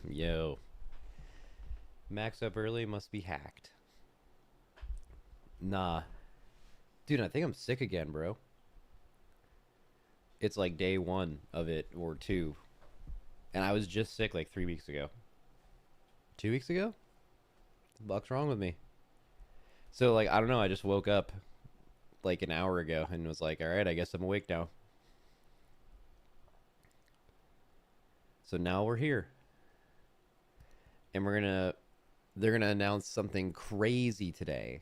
Yo. Max up early must be hacked. Nah. Dude, I think I'm sick again, bro. It's like day one of it, or two. And I was just sick like 3 weeks ago. 2 weeks ago? What the fuck's wrong with me? So, like, I don't know. I just woke up like an hour ago and was like, all right, I guess I'm awake now. So now we're here. And they're gonna announce something crazy today.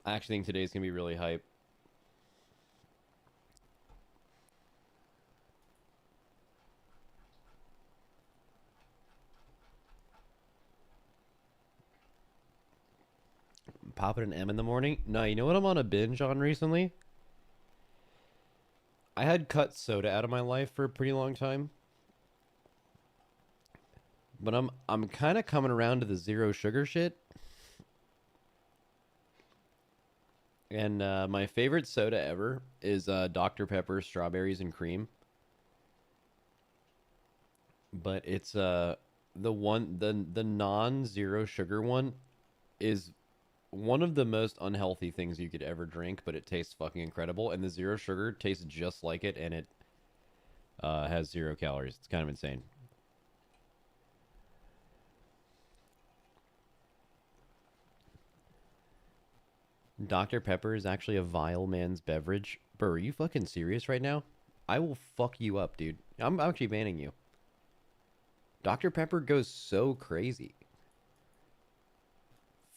I actually think today's gonna be really hype. Popping an M in the morning? No, you know what I'm on a binge on recently? I had cut soda out of my life for a pretty long time, but I'm kind of coming around to the zero sugar shit. And my favorite soda ever is Dr Pepper strawberries and cream. But it's the non zero sugar one is one of the most unhealthy things you could ever drink, but it tastes fucking incredible. And the zero sugar tastes just like it, and it has 0 calories. It's kind of insane. Dr. Pepper is actually a vile man's beverage. Bro, are you fucking serious right now? I will fuck you up, dude. I'm actually banning you. Dr. Pepper goes so crazy.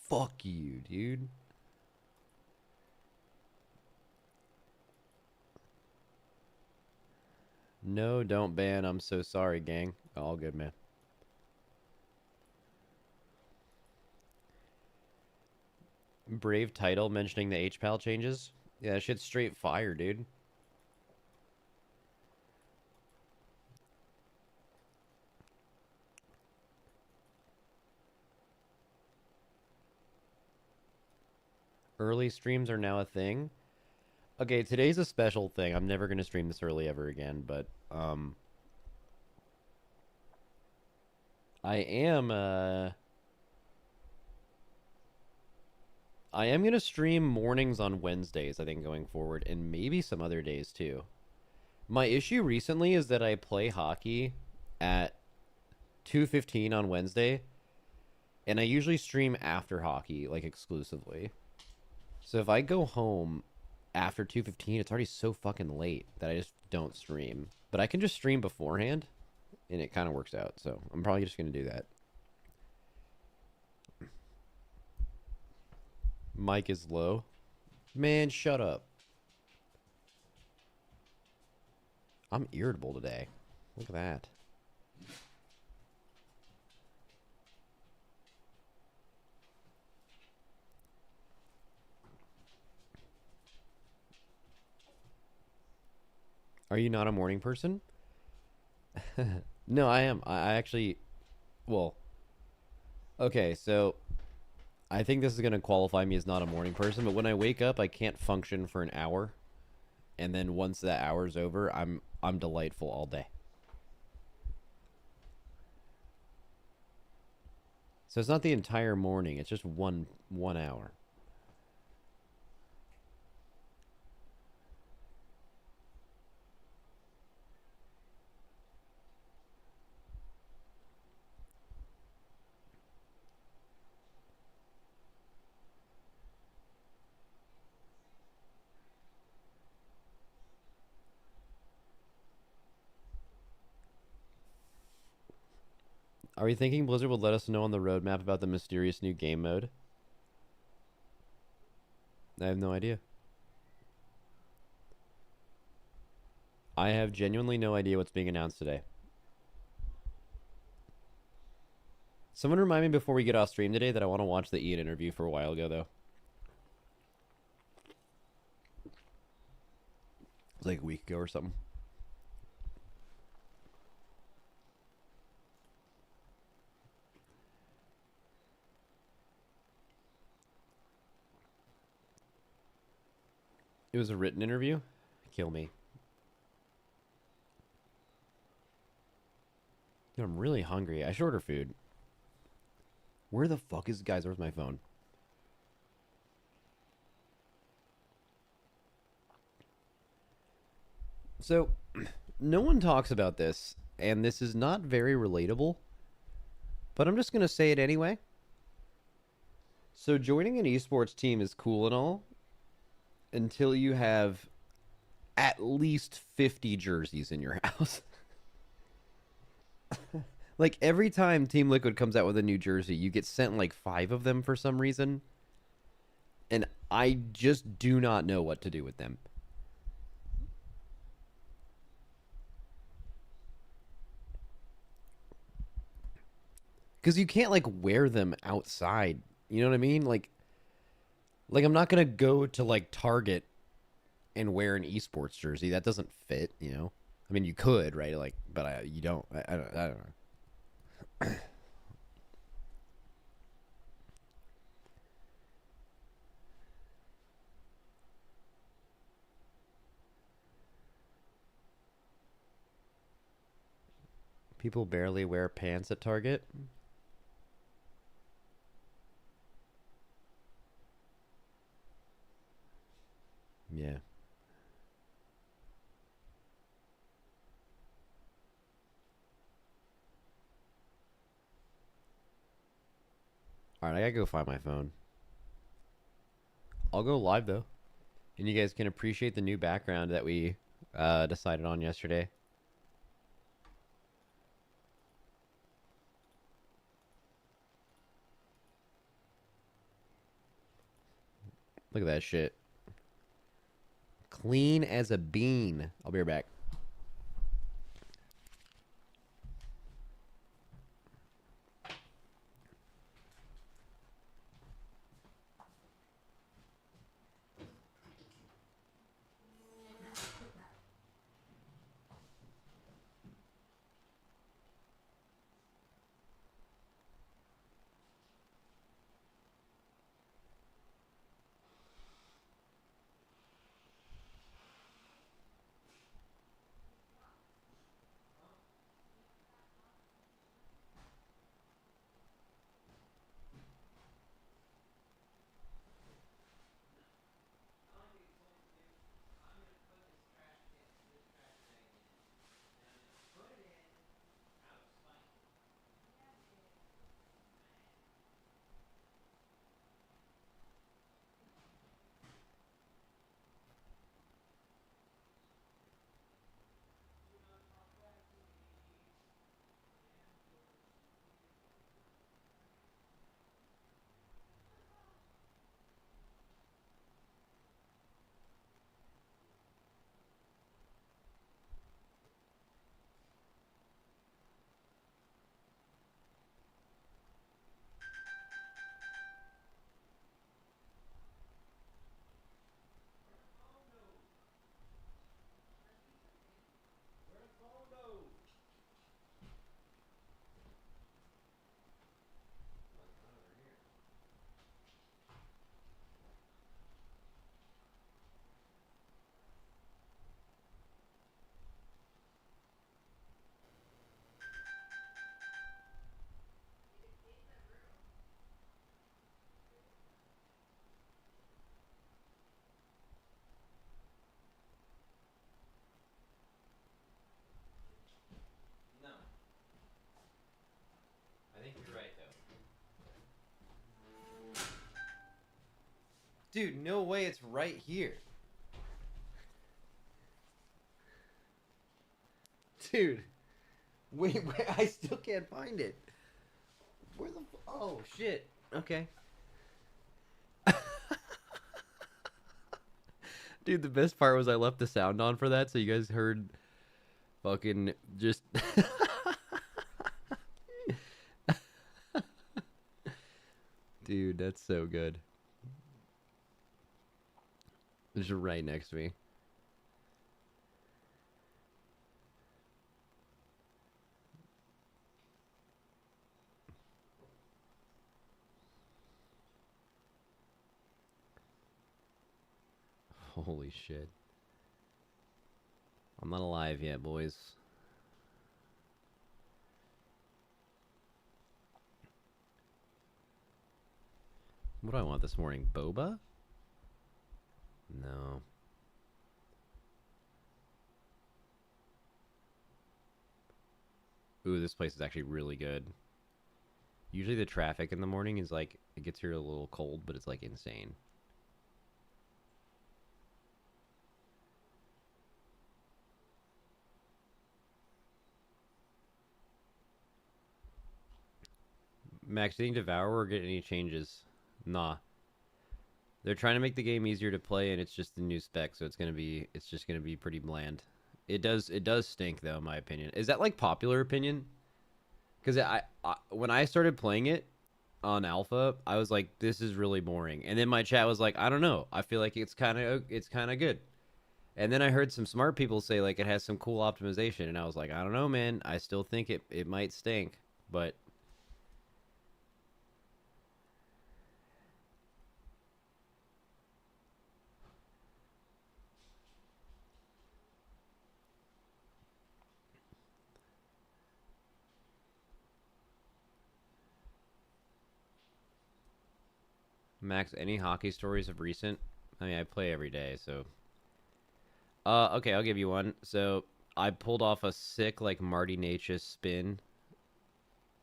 Fuck you, dude. No, don't ban. I'm so sorry, gang. All good, man. Brave title mentioning the HPAL changes. Yeah, that shit's straight fire, dude. Early streams are now a thing. Okay, today's a special thing. I'm never gonna stream this early ever again, but I am I am gonna stream mornings on Wednesdays, I think, going forward, and maybe some other days too. My issue recently is that I play hockey at 2:15 on Wednesday, and I usually stream after hockey, like exclusively. So if I go home after 2:15, it's already so fucking late that I just don't stream. But I can just stream beforehand, and it kind of works out. So I'm probably just gonna do that. Mic is low. Man, shut up. I'm irritable today. Look at that. Are you not a morning person? No, I am. I actually, well, okay, so I think this is going to qualify me as not a morning person, but when I wake up, I can't function for an hour. And then once that hour's over, I'm delightful all day. So it's not the entire morning, it's just one hour. Are you thinking Blizzard would let us know on the roadmap about the mysterious new game mode? I have no idea. I have genuinely no idea what's being announced today. Someone remind me before we get off stream today that I want to watch the Ian interview for a while ago, though. It was like a week ago or something. It was a written interview? Kill me. Dude, I'm really hungry. I should order food. Where the fuck is... Guys, where's my phone? So, no one talks about this, and this is not very relatable, but I'm just going to say it anyway. So, joining an esports team is cool and all until you have at least 50 jerseys in your house. Like, every time Team Liquid comes out with a new jersey, you get sent like 5 of them for some reason. And I just do not know what to do with them. Because you can't, like, wear them outside. You know what I mean? Like I'm not going to go to, like, Target and wear an esports jersey. That doesn't fit, you know? I mean, you could, right? Like, but you don't. I don't know. People barely wear pants at Target. Yeah. All right, I gotta go find my phone. I'll go live though, and you guys can appreciate the new background that we decided on yesterday. Look at that shit. Clean as a bean. I'll be right back. No. I think you're right, though. Dude, no way it's right here. Dude. Wait, I still can't find it. Where the... Oh, shit. Okay. Dude, the best part was I left the sound on for that, so you guys heard fucking just... Dude, that's so good. It's right next to me. Holy shit. I'm not alive yet, boys. What do I want this morning? Boba? No. Ooh, this place is actually really good. Usually the traffic in the morning is like, it gets here a little cold, but it's like insane. Max, did you Devour or get any changes? Nah. They're trying to make the game easier to play, and it's just the new spec, so it's just gonna be pretty bland. It does stink though, in my opinion. Is that like popular opinion? Because I when I started playing it on alpha, I was like, this is really boring, and then my chat was like, I don't know, I feel like it's kind of good. And then I heard some smart people say like it has some cool optimization, and I was like, I don't know, man. I still think it might stink, but Max, any hockey stories of recent? I mean, I play every day, so. Okay, I'll give you one. So I pulled off a sick like Marty Natchez spin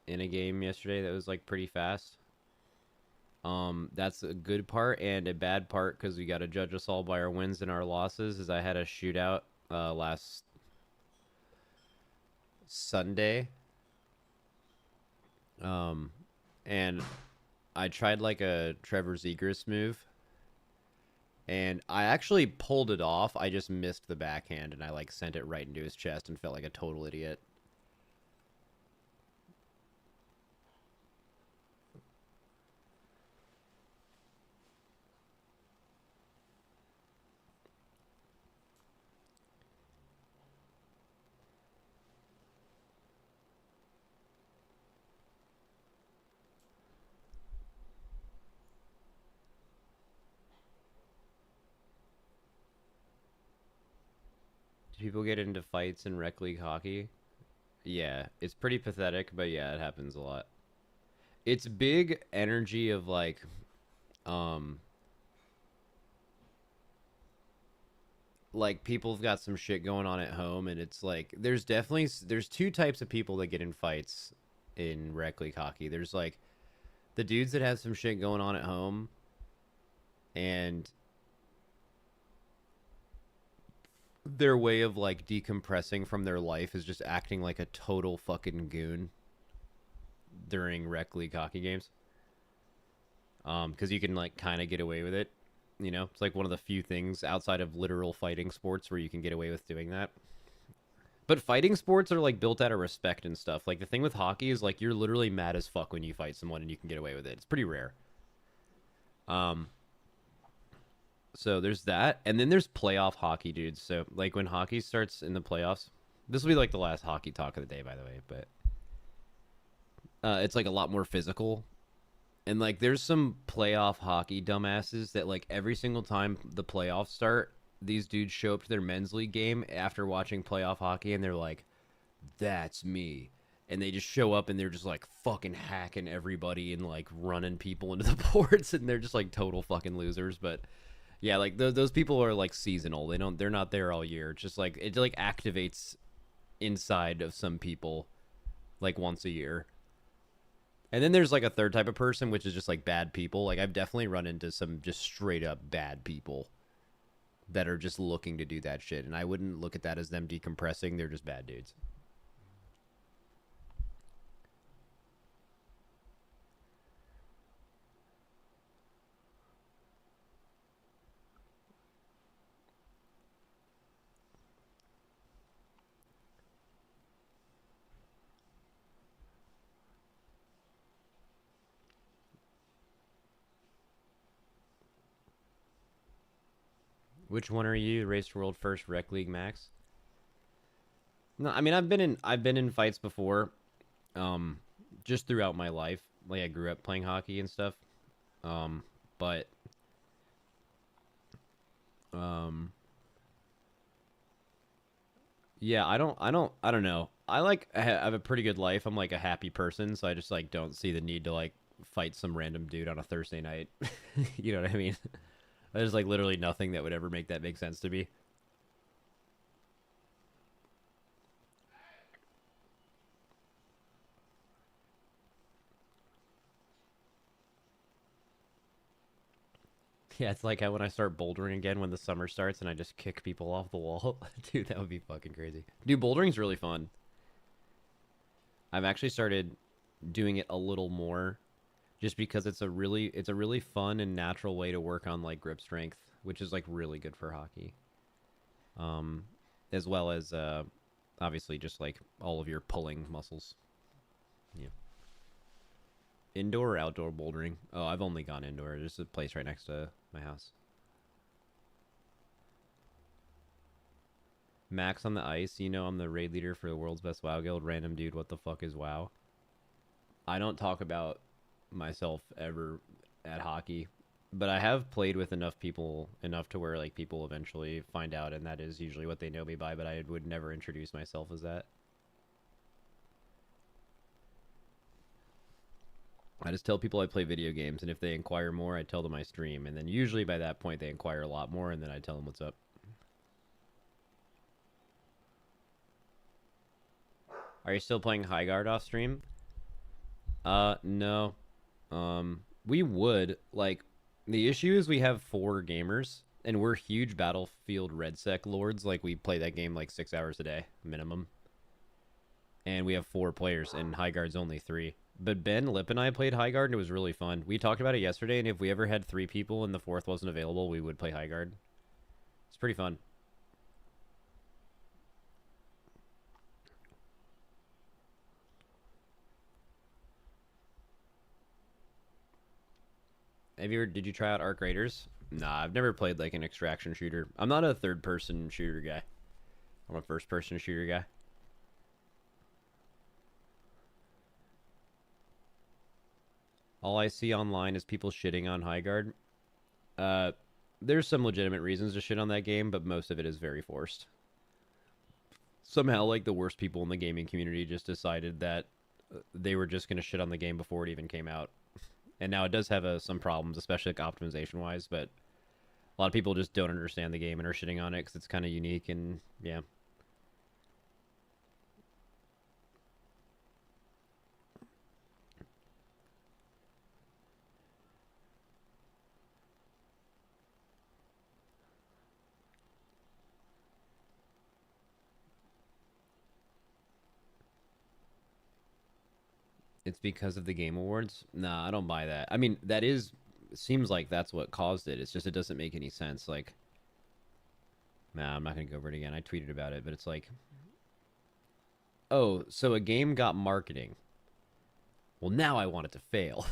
in a game yesterday that was like pretty fast. That's a good part, and a bad part because we got to judge us all by our wins and our losses. Is I had a shootout last Sunday, um, and I tried like a Trevor Zegras move, and I actually pulled it off. I just missed the backhand, and I like sent it right into his chest and felt like a total idiot. Do people get into fights in rec league hockey? Yeah, it's pretty pathetic, but yeah, it happens a lot. It's big energy of um like people've got some shit going on at home, and it's like there's two types of people that get in fights in rec league hockey. There's like the dudes that have some shit going on at home, and their way of like decompressing from their life is just acting like a total fucking goon during rec league hockey games. Because you can like kind of get away with it. You know, it's like one of the few things outside of literal fighting sports where you can get away with doing that. But fighting sports are like built out of respect and stuff. Like the thing with hockey is like you're literally mad as fuck when you fight someone and you can get away with it. It's pretty rare. Um, so there's that, and then there's playoff hockey, dudes. So like when hockey starts in the playoffs, this will be like the last hockey talk of the day, by the way. But it's like a lot more physical. And like there's some playoff hockey dumbasses that like every single time the playoffs start, these dudes show up to their men's league game after watching playoff hockey and they're like, that's me. And they just show up and they're just like fucking hacking everybody and like running people into the boards and they're just like total fucking losers. But yeah, like those people are like seasonal. They're not there all year. It's just like it like activates inside of some people like once a year. And then there's like a third type of person, which is just like bad people. Like I've definitely run into some just straight up bad people that are just looking to do that shit. And I wouldn't look at that as them decompressing. They're just bad dudes. Which one are you? Race to World First, Rec League Max? No, I mean I've been in fights before, um, just throughout my life. Like I grew up playing hockey and stuff. Um, but um, yeah, I don't know. I have a pretty good life. I'm like a happy person, so I just like don't see the need to like fight some random dude on a Thursday night. You know what I mean? There's like literally nothing that would ever make that make sense to me. Yeah, it's like how when I start bouldering again when the summer starts and I just kick people off the wall. Dude, that would be fucking crazy. Dude, bouldering's really fun. I've actually started doing it a little more just because it's a really fun and natural way to work on like grip strength, which is like really good for hockey. Um as well as obviously just like all of your pulling muscles. Yeah. Indoor or outdoor bouldering? Oh, I've only gone indoor. There's a place right next to my house. Max on the ice, you know I'm the raid leader for the world's best WoW guild. Random dude, what the fuck is WoW? I don't talk about myself ever at hockey, but I have played with enough people enough to where like people eventually find out, and that is usually what they know me by. But I would never introduce myself as that. I just tell people I play video games, and if they inquire more, I tell them I stream, and then usually by that point they inquire a lot more, and then I tell them what's up. Are you still playing High Guard off stream? No. We would like the issue is we have four gamers and we're huge Battlefield Red Sec lords. Like we play that game like 6 hours a day minimum, and we have four players, and High Guard's only three. But Ben Lip and I played High Guard, and it was really fun. We talked about it yesterday, and if we ever had three people and the fourth wasn't available, we would play High Guard. It's pretty fun. Did you try out Arc Raiders? Nah, I've never played like an extraction shooter. I'm not a third person shooter guy. I'm a first person shooter guy. All I see online is people shitting on High Guard. Uh, there's some legitimate reasons to shit on that game, but most of it is very forced. Somehow, like the worst people in the gaming community just decided that they were just gonna shit on the game before it even came out. And now it does have some problems, especially like optimization wise. But a lot of people just don't understand the game and are shitting on it because it's kind of unique. And yeah, it's because of the Game Awards. Nah, I don't buy that. I mean, that is seems like that's what caused it. It's just it doesn't make any sense. Like, nah, I'm not gonna go over it again. I tweeted about it, but it's like, oh, so a game got marketing. Well, now I want it to fail.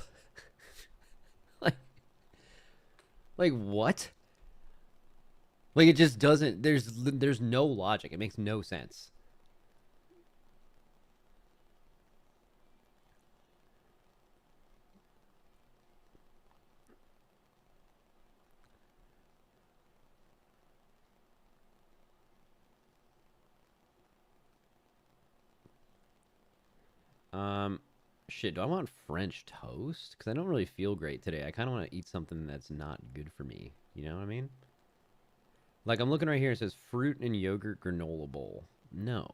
like, like what? Like it just doesn't. There's no logic. It makes no sense. Um, shit. Do I want French toast? Because I don't really feel great today. I kind of want to eat something that's not good for me. You know what I mean? Like I'm looking right here. It says fruit and yogurt granola bowl. No.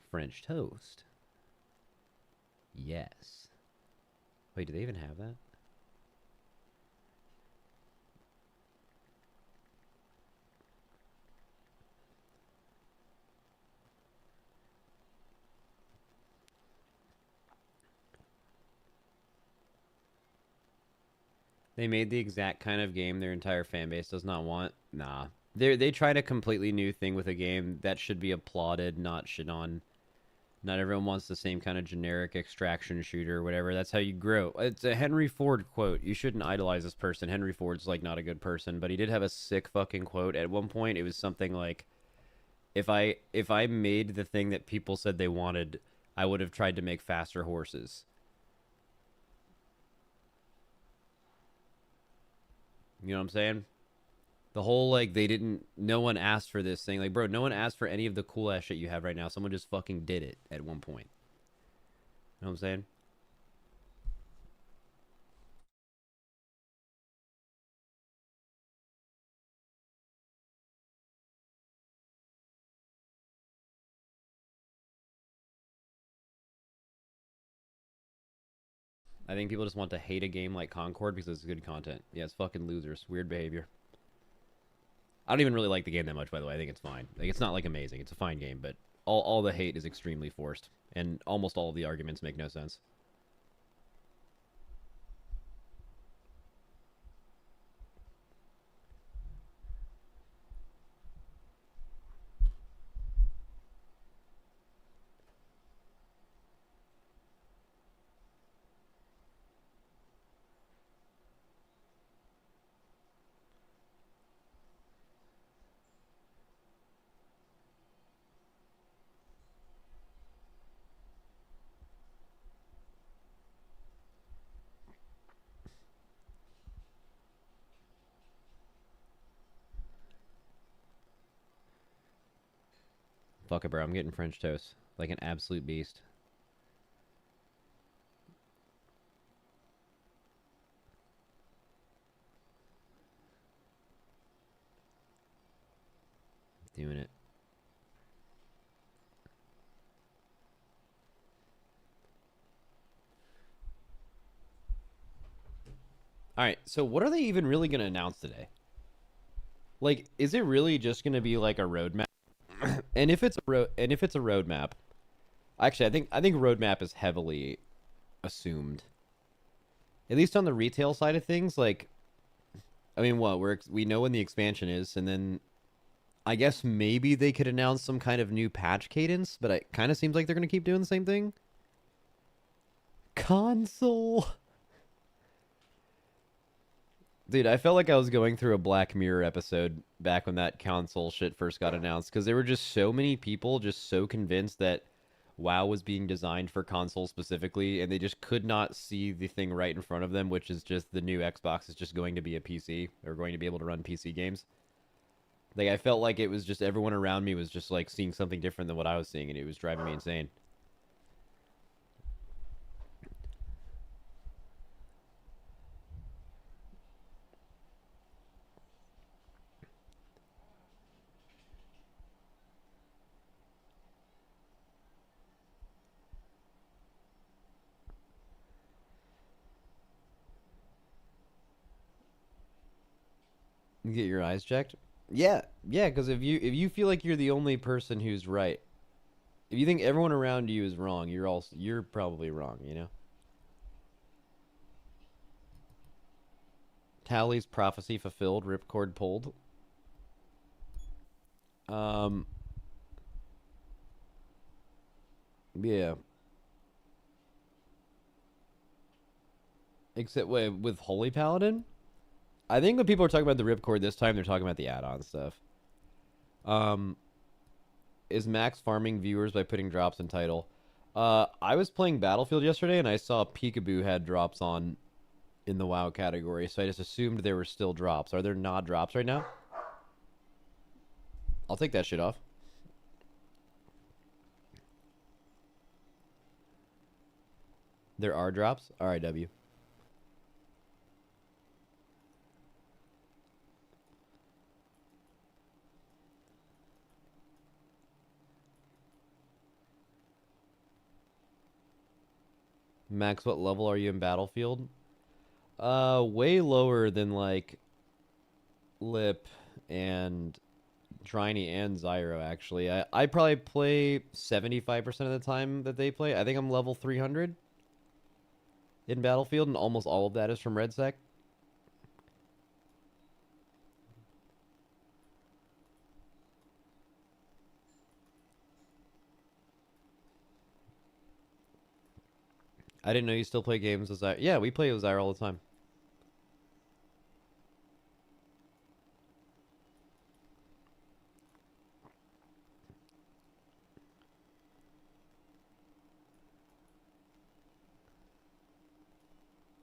French toast. Yes. Wait, do they even have that? They made the exact kind of game their entire fan base does not want. Nah. They tried a completely new thing with a game that should be applauded, not shit on. Not everyone wants the same kind of generic extraction shooter or whatever. That's how you grow. It's a Henry Ford quote. You shouldn't idolize this person. Henry Ford's like not a good person, but he did have a sick fucking quote. At one point it was something like, if I made the thing that people said they wanted, I would have tried to make faster horses. You know what I'm saying? The whole like they didn't no one asked for this thing. Like, bro, no one asked for any of the cool ass shit you have right now. Someone just fucking did it at one point. You know what I'm saying? I think people just want to hate a game like Concord because it's good content. Yeah, it's fucking losers. Weird behavior. I don't even really like the game that much, by the way. I think it's fine. Like, it's not like amazing. It's a fine game, but all the hate is extremely forced, and almost all of the arguments make no sense. Fuck it, bro. I'm getting French toast like an absolute beast. Doing it. All right. So, what are they even really going to announce today? Like, is it really just going to be like a roadmap? And if it's a roadmap, actually, I think roadmap is heavily assumed. At least on the retail side of things, like, I mean, what we know when the expansion is, and then I guess maybe they could announce some kind of new patch cadence, but it kind of seems like they're going to keep doing the same thing. Console. Dude, I felt like I was going through a Black Mirror episode back when that console shit first got announced because there were just so many people just so convinced that WoW was being designed for console specifically, and they just could not see the thing right in front of them, which is just the new Xbox is just going to be a PC. They're going to be able to run PC games. Like, I felt like it was just everyone around me was just like seeing something different than what I was seeing, and it was driving me insane. You get your eyes checked? Yeah, yeah. Because if you feel like you're the only person who's right, if you think everyone around you is wrong, you're probably wrong. You know. Tally's prophecy fulfilled. Ripcord pulled. Um. Yeah. Except with Holy Paladin, I think when people are talking about the Ripcord this time, they're talking about the add-on stuff. Um. Is Max farming viewers by putting drops in title? I was playing Battlefield yesterday and I saw Peekaboo had drops on in the WoW category, so I just assumed there were still drops. Are there not drops right now? I'll take that shit off. There are drops? RIW. Max, what level are you in Battlefield? Way lower than like Lip and Trinity and Zyro, actually. I probably play 75% of the time that they play. I think I'm level 300 in Battlefield, and almost all of that is from Red Sec. I didn't know you still play games with Zyra. Yeah, we play with Zyra all the time.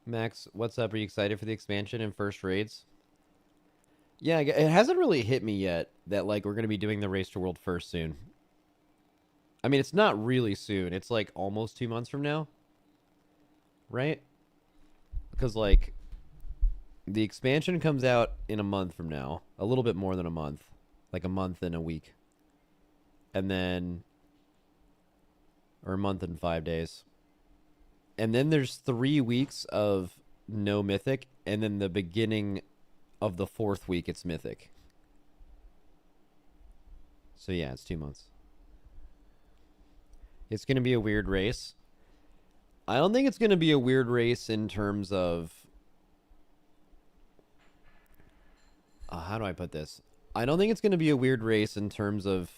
Max, what's up? Are you excited for the expansion and first raids? Yeah, it hasn't really hit me yet that like we're gonna be doing the Race to World first soon. I mean, it's not really soon. It's like almost 2 months from now, right? Because like the expansion comes out in a month from now, a little bit more than a month, like a month and a week, and then or a month and 5 days, and then there's 3 weeks of no mythic, and then the beginning of the fourth week it's mythic. So yeah, it's 2 months. It's gonna be a weird race. I don't think it's gonna be a weird race in terms of how do I put this? I don't think it's going to be a weird race in terms of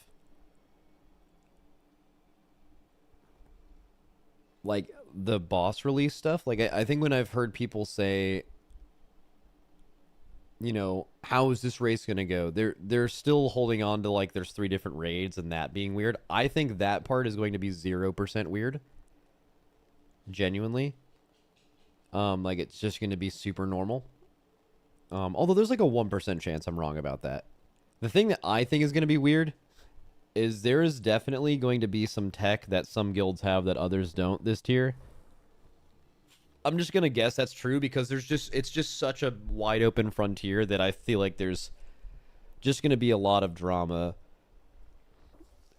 like the boss release stuff. Like I think when I've heard people say, you know, how is this race going to go? They're still holding on to like there's 3 different raids and that being weird. I think that part is going to be 0% weird. Genuinely. Like it's just going to be super normal. Although there's like a 1% chance I'm wrong about that. The thing that I think is going to be weird is there is definitely going to be some tech that some guilds have that others don't this tier. I'm just going to guess that's true because it's just such a wide open frontier that I feel like there's just going to be a lot of drama.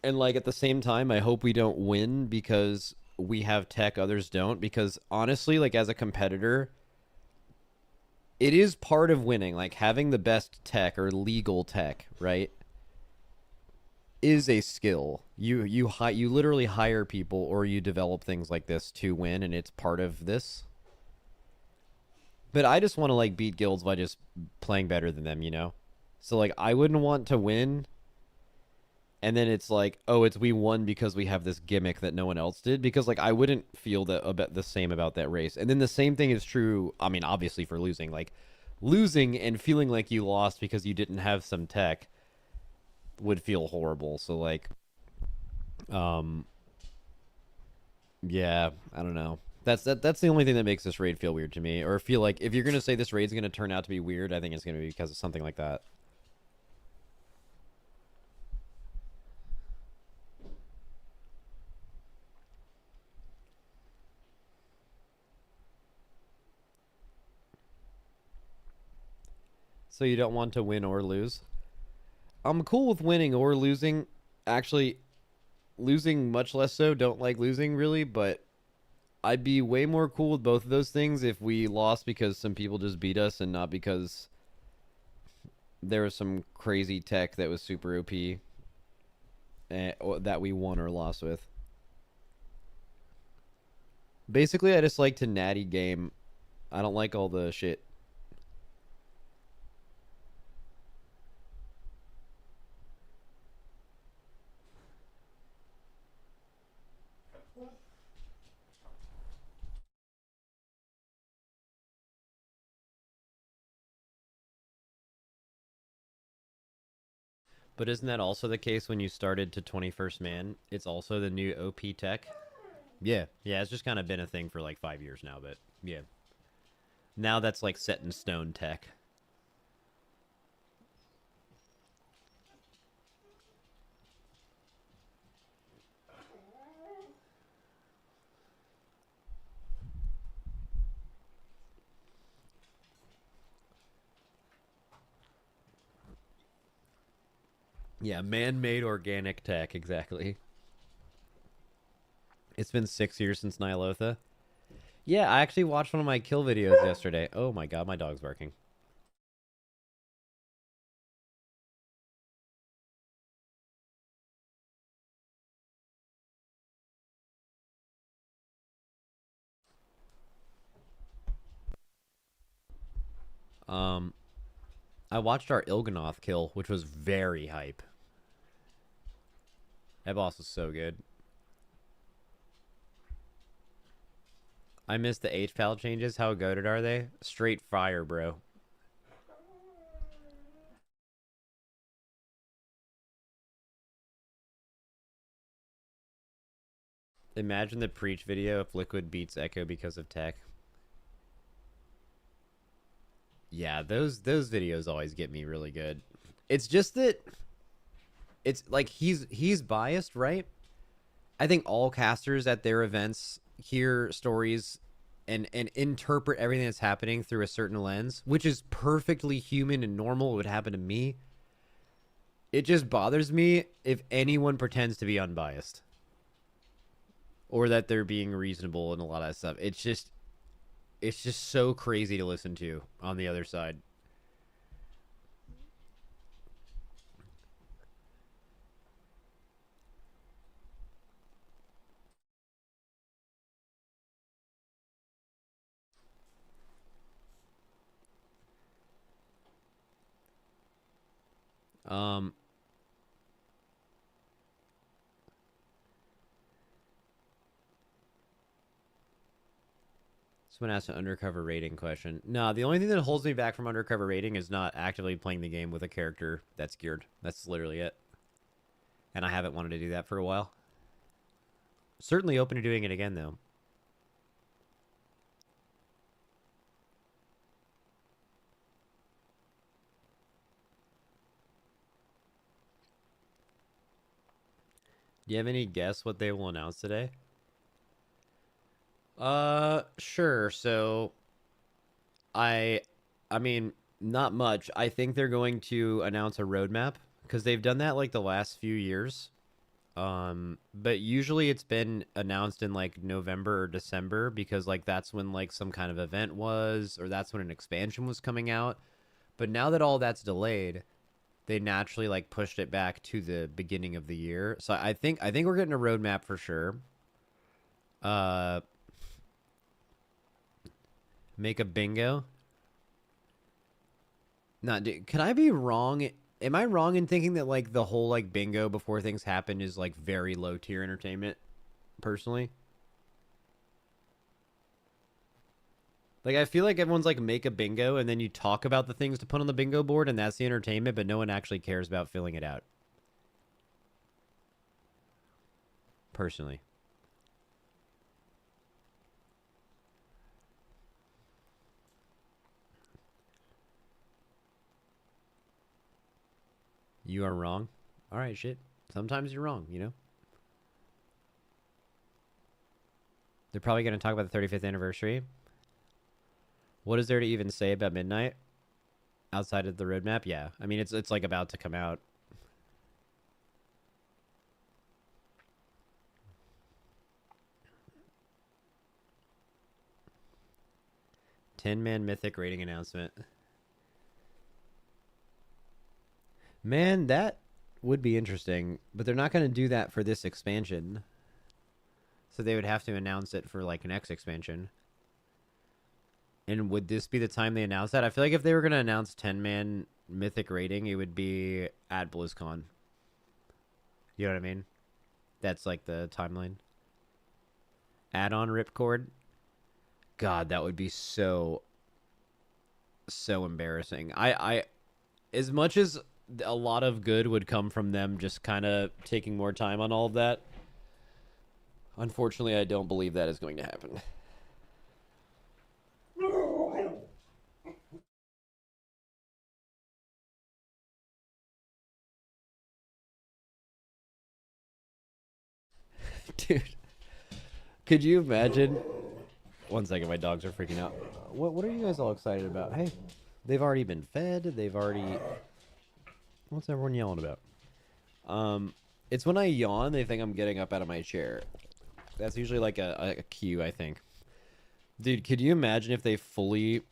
And like at the same time, I hope we don't win because we have tech others don't, because honestly, like as a competitor, it is part of winning, like having the best tech or legal tech, right? Is a skill. You literally hire people or you develop things like this to win, and it's part of this. But I just want to like beat guilds by just playing better than them, you know? So like I wouldn't want to win and then it's like, oh, it's we won because we have this gimmick that no one else did, because like I wouldn't feel that about the same about that race. And then the same thing is true, I mean, obviously for losing, like losing and feeling like you lost because you didn't have some tech would feel horrible. So like yeah, I don't know. That's the only thing that makes this raid feel weird to me, or feel like if you're going to say this raid's going to turn out to be weird, I think it's going to be because of something like that. So you don't want to win or lose? I'm cool with winning or losing. Actually, losing much less so. Don't like losing really, but I'd be way more cool with both of those things if we lost because some people just beat us and not because there was some crazy tech that was super OP that we won or lost with. Basically, I just like to natty game. I don't like all the shit. But isn't that also the case when you started to 21st Man? It's also the new OP tech? Yeah. Yeah, it's just kind of been a thing for like 5 years now, but yeah. Now that's like set in stone tech. Yeah, man-made organic tech, exactly. It's been 6 years since Nihilotha. Yeah, I actually watched one of my kill videos yesterday. Oh my god, my dog's barking. Um, I watched our Il'gynoth kill, which was very hype. That boss was so good. I missed the HPAL changes. How goated are they? Straight fire, bro. Imagine the Preach video if Liquid beats Echo because of tech. Yeah, those videos always get me really good. It's just that it's like he's biased, right? I think all casters at their events hear stories and interpret everything that's happening through a certain lens, which is perfectly human and normal. It would happen to me. It just bothers me if anyone pretends to be unbiased or that they're being reasonable and a lot of that stuff. It's just so crazy to listen to on the other side. Um, Someone asked an undercover rating question. No, the only thing that holds me back from undercover rating is not actively playing the game with a character that's geared. That's literally it. And I haven't wanted to do that for a while. Certainly open to doing it again, though. Do you have any guess what they will announce today? Sure. So, I, I mean, not much. I think they're going to announce a roadmap because they've done that like the last few years. But usually it's been announced in like November or December because like that's when like some kind of event was or that's when an expansion was coming out. But now that all that's delayed, they naturally like pushed it back to the beginning of the year. So I think we're getting a roadmap for sure. Uh, make a bingo. Not could I be wrong? Am I wrong in thinking that like the whole like bingo before things happen is like very low tier entertainment? Personally, like I feel like everyone's like make a bingo and then you talk about the things to put on the bingo board and that's the entertainment, but no one actually cares about filling it out. Personally, you are wrong. All right, shit. Sometimes you're wrong. They're probably going to talk about the 35th anniversary. What is there to even say about Midnight outside of the roadmap? Yeah, I mean it's like about to come out. 10-man mythic rating announcement. Man, that would be interesting, but they're not going to do that for this expansion. So they would have to announce it for like next expansion. And would this be the time they announce that? I feel like if they were going to announce 10-man mythic rating, it would be at BlizzCon. You know what I mean? That's like the timeline. Add-on ripcord. God, that would be so embarrassing. I as much as a lot of good would come from them just kind of taking more time on all of that, unfortunately, I don't believe that is going to happen. Dude, could you imagine? One second, my dogs are freaking out. What are you guys all excited about? Hey, they've already been fed. They've already. What's everyone yelling about? It's when I yawn, they think I'm getting up out of my chair. That's usually like a cue, I think. Dude, could you imagine if they fully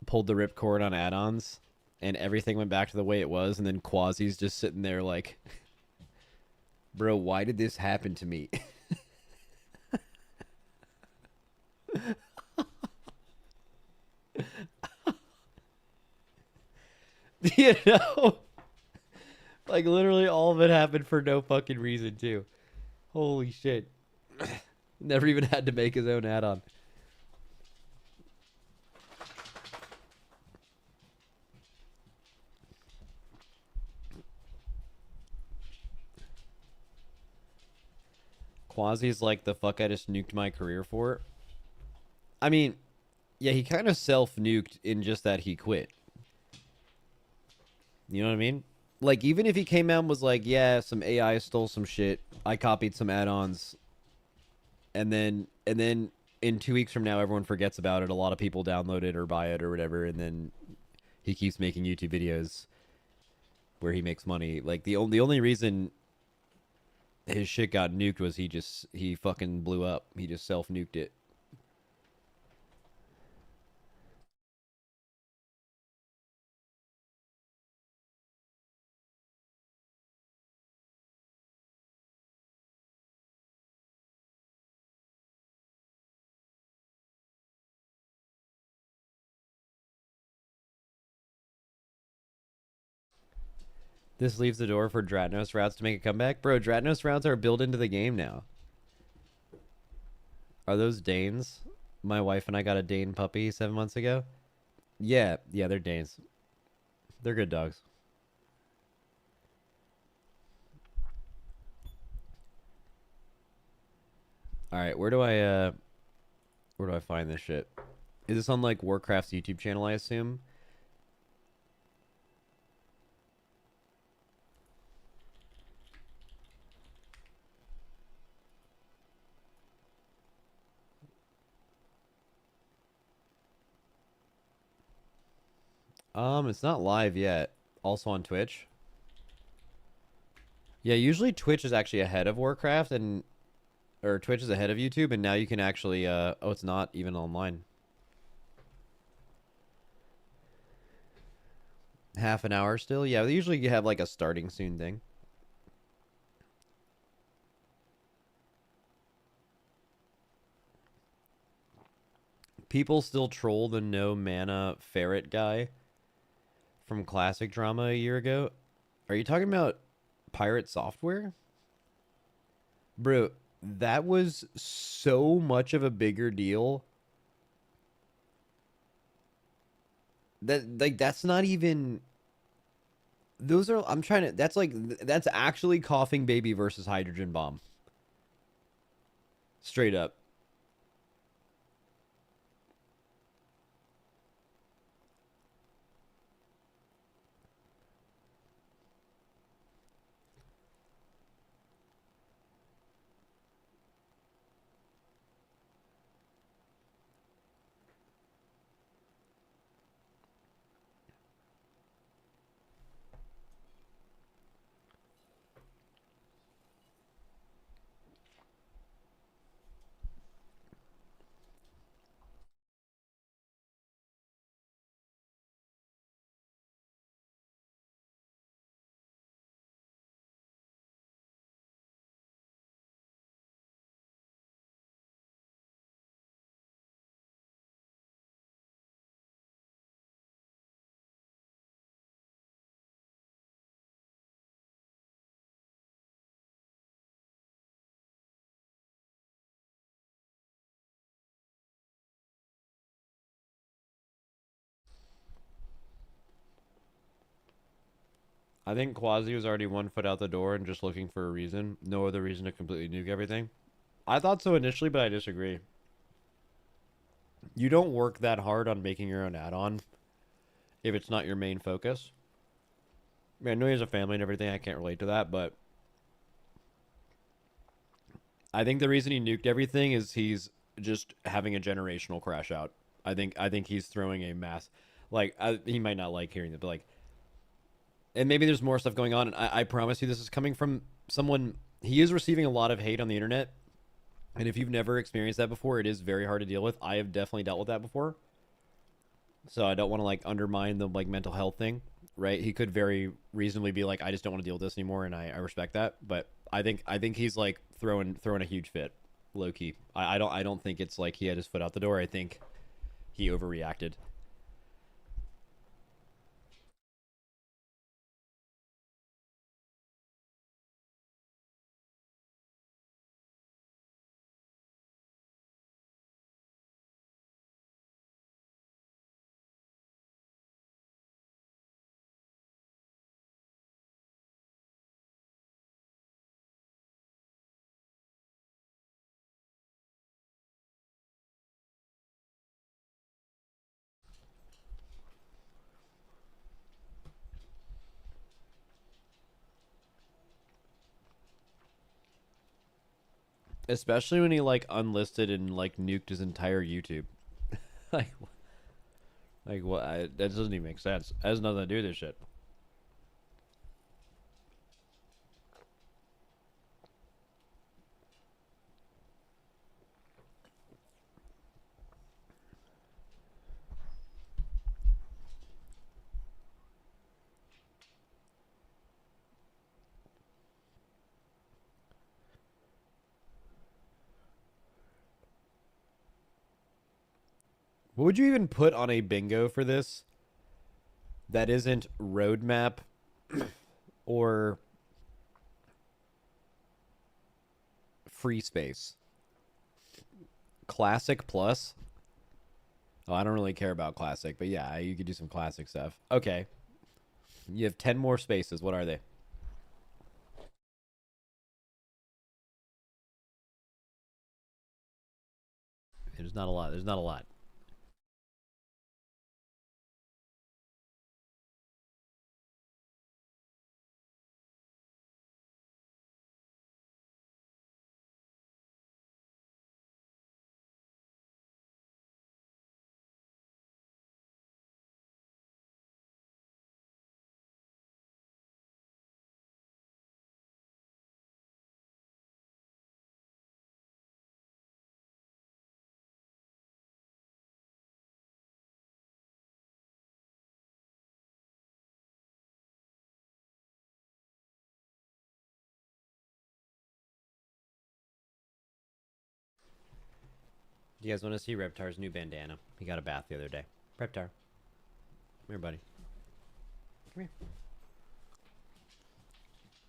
pulled the ripcord on add-ons and everything went back to the way it was, and then Quasi's just sitting there like, bro, why did this happen to me? You know? Like, literally all of it happened for no fucking reason, too. Holy shit. Never even had to make his own add-on. Quasi's like the fuck I just nuked my career for. I mean, yeah, he kind of self nuked in just that he quit. You know what I mean? Like, even if he came out and was like, yeah, some AI stole some shit, I copied some add-ons, and then in 2 weeks from now, everyone forgets about it. A lot of people download it or buy it or whatever, and then he keeps making YouTube videos where he makes money. Like the only reason his shit got nuked was he fucking blew up. He just self nuked it. This leaves the door for Dratnos routes to make a comeback. Bro, Dratnos routes are built into the game now. Are those Danes? My wife and I got a Dane puppy 7 months ago. Yeah, yeah, they're Danes. They're good dogs. All right, where do I find this shit? Is this on like Warcraft's YouTube channel, I assume? It's not live yet. Also on Twitch. Yeah, usually Twitch is actually ahead of Warcraft and or Twitch is ahead of YouTube, and now you can actually oh, it's not even online. Half an hour still? Yeah, usually you have like a starting soon thing. People still troll the no mana ferret guy from classic drama a year ago. Are you talking about Pirate Software? Bro, that was so much of a bigger deal. That's not even those are I'm trying to that's actually coughing baby versus hydrogen bomb. Straight up. I think Quasi was already 1 foot out the door and just looking for a reason. No other reason to completely nuke everything. I thought so initially, but I disagree. You don't work that hard on making your own add-on if it's not your main focus. I mean, I know he has a family and everything. I can't relate to that, but I think the reason he nuked everything is he's just having a generational crash out. I think he's throwing a mass he might not like hearing it, but and maybe there's more stuff going on. And I promise you, this is coming from someone. He is receiving a lot of hate on the internet, and if you've never experienced that before, it is very hard to deal with. I have definitely dealt with that before, so I don't want to undermine the mental health thing. Right? He could very reasonably be like, I just don't want to deal with this anymore, and I respect that. But I think he's like throwing a huge fit, low key. I don't think it's like he had his foot out the door. I think he overreacted. Especially when he like unlisted and like nuked his entire YouTube. like, like what? That doesn't even make sense. It has nothing to do with this shit. What would you even put on a bingo for this that isn't roadmap or free space? Classic plus? Oh, I don't really care about classic, but yeah, you could do some classic stuff. Okay. You have 10 more spaces. What are they? There's not a lot. There's not a lot. Do you guys want to see Reptar's new bandana? He got a bath the other day. Reptar. Come here, buddy. Come here.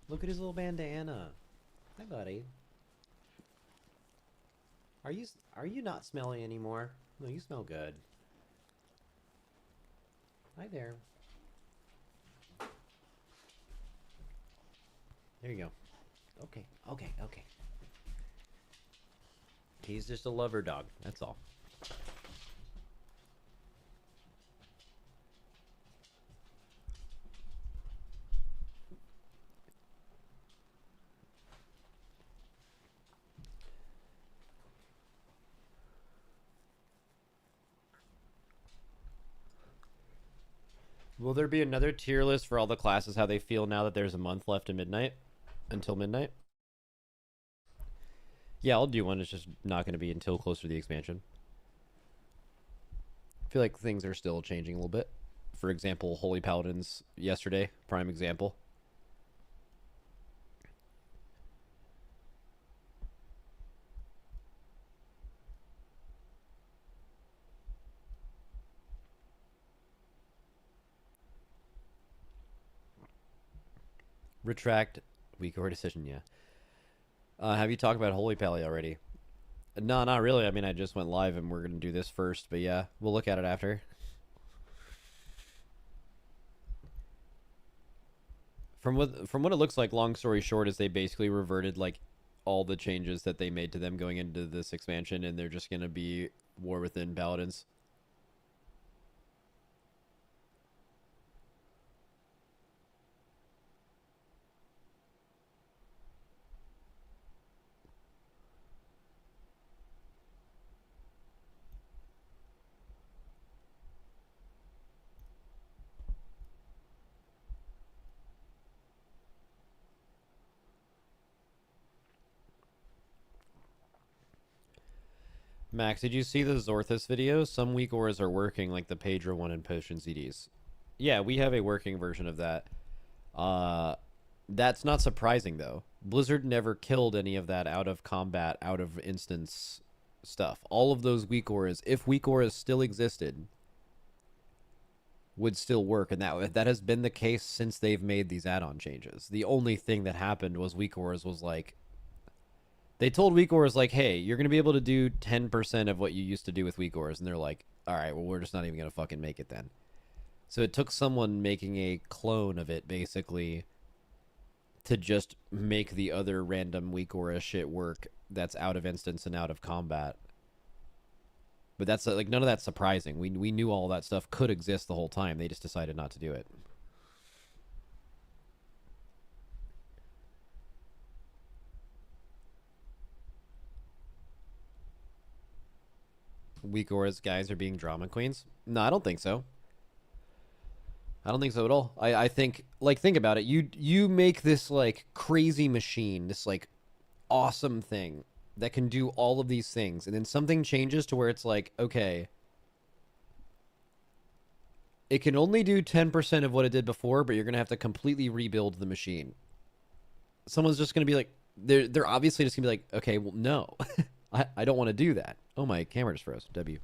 Look at his little bandana. Hi, buddy. Are you not smelly anymore? No, you smell good. Hi there. There you go. Okay, okay, okay. He's just a lover dog. That's all. Will there be another tier list for all the classes, how they feel now that there's a month left to midnight? Until midnight? Yeah, I'll do one. It's just not going to be until closer to the expansion. I feel like things are still changing a little bit. For example, Holy Paladins yesterday, prime example. Retract week or decision, yeah. Have you talked about Holy Pally already? No, not really. I mean, I just went live and we're going to do this first, but yeah, we'll look at it after. From what it looks like, long story short, is they basically reverted like all the changes that they made to them going into this expansion, and they're just going to be War Within Paladins. Max, did you see the Zorthus video? Some weak auras are working, like the Pedro one in Potion CDs. Yeah, we have a working version of that. Uh, that's not surprising though. Blizzard never killed any of that out of combat, out of instance stuff. All of those weak auras, if weak auras still existed, would still work, and that has been the case since they've made these add-on changes. The only thing that happened was weak auras was like they told weak auras like, hey, you're gonna be able to do 10% of what you used to do with weak auras, and they're like, all right, well, we're just not even gonna fucking make it then. So it took someone making a clone of it basically to just make the other random weak aura shit work that's out of instance and out of combat. But that's like none of that's surprising. We knew all that stuff could exist the whole time. They just decided not to do it. Weak auras guys are being drama queens. No, I don't think so. I don't think so at all. I think, like, think about it. You make this like crazy machine, this like awesome thing that can do all of these things, and then something changes to where it's like, okay, it can only do 10% of what it did before, but you're gonna have to completely rebuild the machine. Someone's just gonna be like, they're obviously just gonna be like, okay, well, no, I don't want to do that. Oh, my camera just froze. W.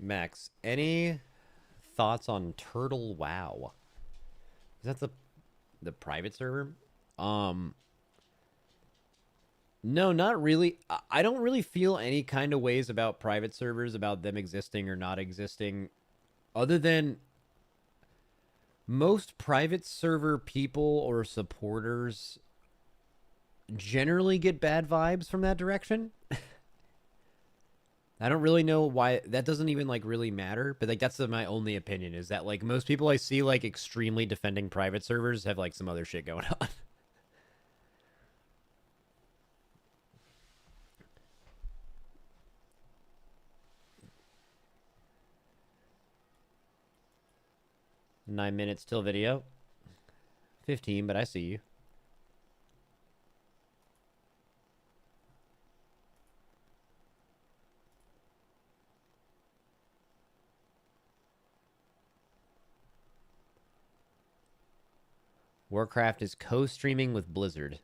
Max, any thoughts on Turtle WoW? Is that the private server? Um, no, not really. I don't really feel any kind of ways about private servers, about them existing or not existing, other than most private server people or supporters generally get bad vibes from that direction. I don't really know why that doesn't even like really matter, but like that's my only opinion is that like most people I see like extremely defending private servers have like some other shit going on. 9 minutes till video. 15, but I see you. Warcraft is co-streaming with Blizzard.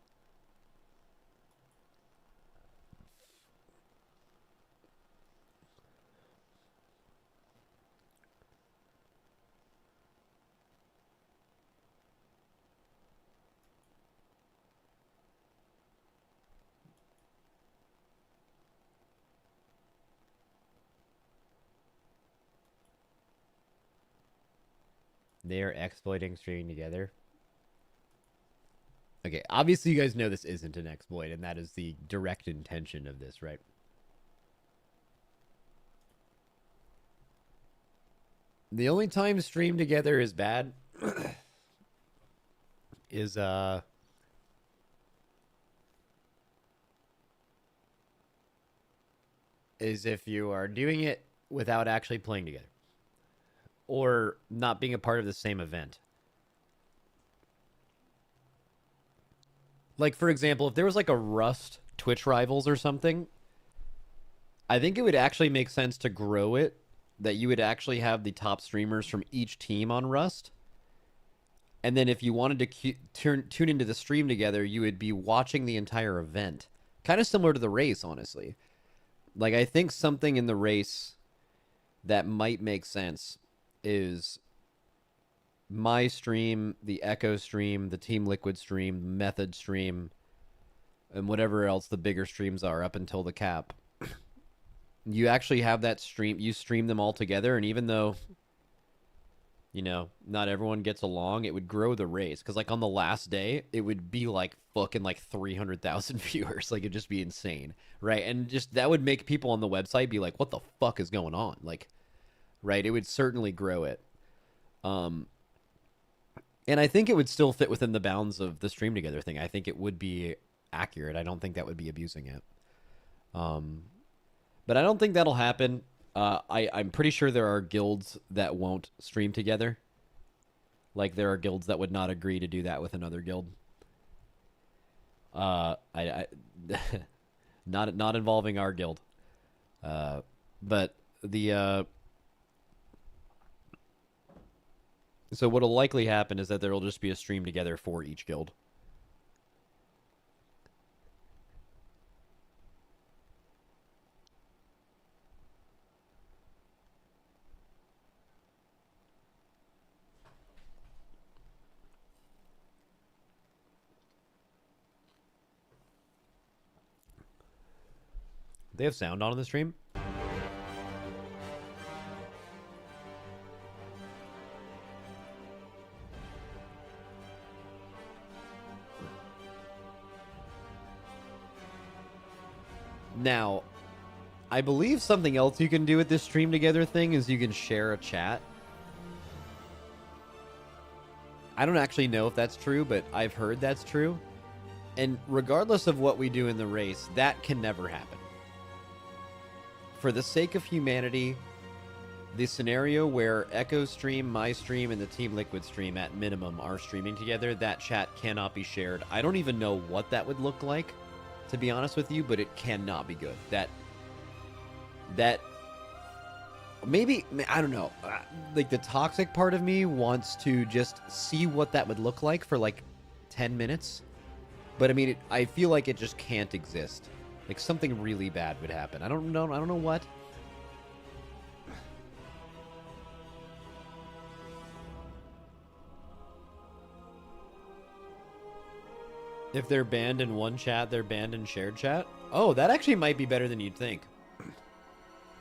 They're exploiting streaming together. Okay, obviously you guys know this isn't an exploit, and that is the direct intention of this, right? The only time stream together is bad is is if you are doing it without actually playing together or not being a part of the same event. Like, for example, if there was like a Rust Twitch Rivals or something, I think it would actually make sense to grow it, that you would actually have the top streamers from each team on Rust. And then if you wanted to tune into the stream together, you would be watching the entire event. Kind of similar to the race, honestly. Like, I think something in the race that might make sense is my stream, the Echo stream, the Team Liquid stream, Method stream, and whatever else the bigger streams are up until the cap. You actually have that stream, you stream them all together, and even though, you know, not everyone gets along, it would grow the race. Because, like, on the last day, it would be, like, fucking, like, 300,000 viewers. Like, it'd just be insane, right? And just, that would make people on the website be like, what the fuck is going on? Like, right? It would certainly grow it. And I think it would still fit within the bounds of the stream together thing. I think it would be accurate. I don't think that would be abusing it. But I don't think that'll happen. I'm pretty sure there are guilds that won't stream together. Like, there are guilds that would not agree to do that with another guild. I not involving our guild. But the so what'll likely happen is that there will just be a stream together for each guild. They have sound on in the stream? Now, I believe something else you can do with this stream together thing is you can share a chat. I don't actually know if that's true, but I've heard that's true. And regardless of what we do in the race, that can never happen. For the sake of humanity, the scenario where Echo stream, my stream, and the Team Liquid stream at minimum are streaming together, that chat cannot be shared. I don't even know what that would look like, to be honest with you, but it cannot be good. That maybe, I don't know, like the toxic part of me wants to just see what that would look like for like 10 minutes. But I mean, I feel like it just can't exist. Like something really bad would happen. I don't know what. If they're banned in one chat, they're banned in shared chat? Oh, that actually might be better than you'd think.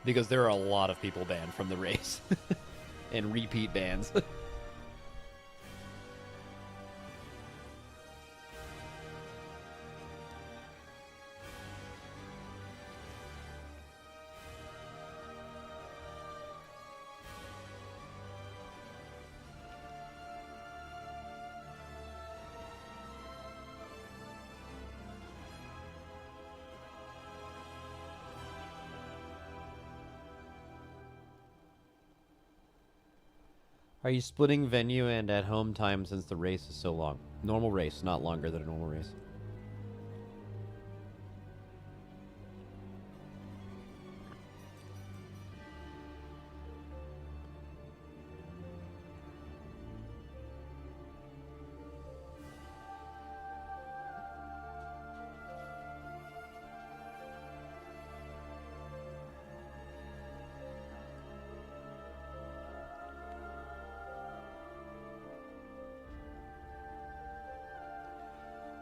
Because there are a lot of people banned from the race. And repeat bans. Are you splitting venue and at home time since the race is so long? Normal race, not longer than a normal race.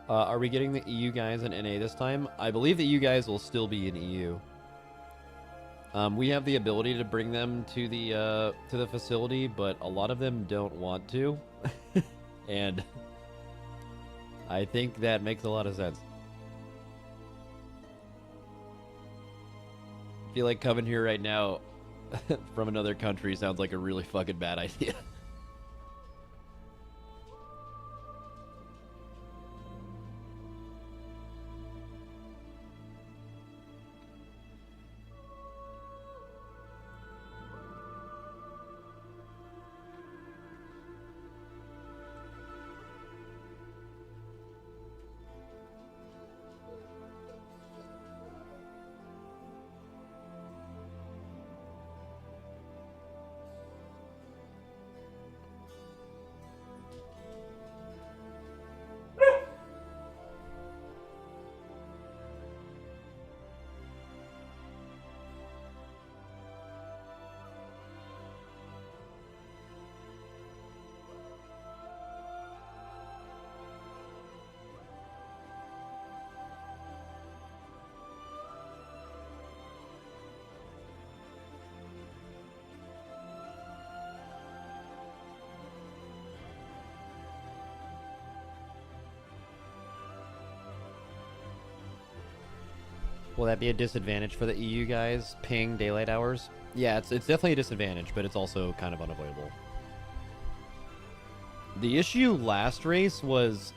Are we getting the EU guys in NA this time? I believe the EU guys will still be in EU. We have the ability to bring them to the facility, but a lot of them don't want to. And I think that makes a lot of sense. I feel like coming here right now from another country sounds like a really fucking bad idea. Will that be a disadvantage for the EU guys? Ping daylight hours? Yeah, it's definitely a disadvantage, but it's also kind of unavoidable. The issue last race was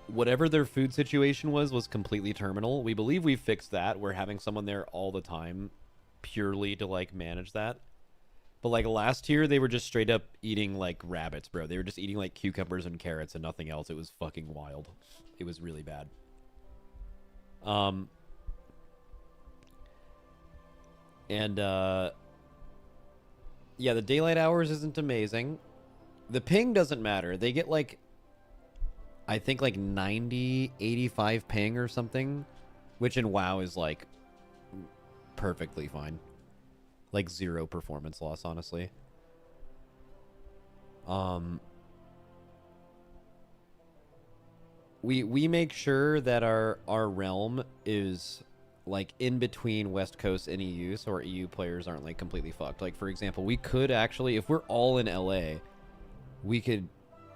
whatever their food situation was completely terminal. We believe we fixed that. We're having someone there all the time purely to like manage that. But like last year, they were just straight up eating like rabbits, bro. They were just eating like cucumbers and carrots and nothing else. It was fucking wild. It was really bad. Yeah, the daylight hours isn't amazing. The ping doesn't matter. They get like, I think like 90, 85 ping or something, which in WoW is like perfectly fine. Like 0 performance loss, honestly. We make sure that our realm is like in between West Coast and EU, so our EU players aren't like completely fucked. Like for example, we could actually, if we're all in LA, we could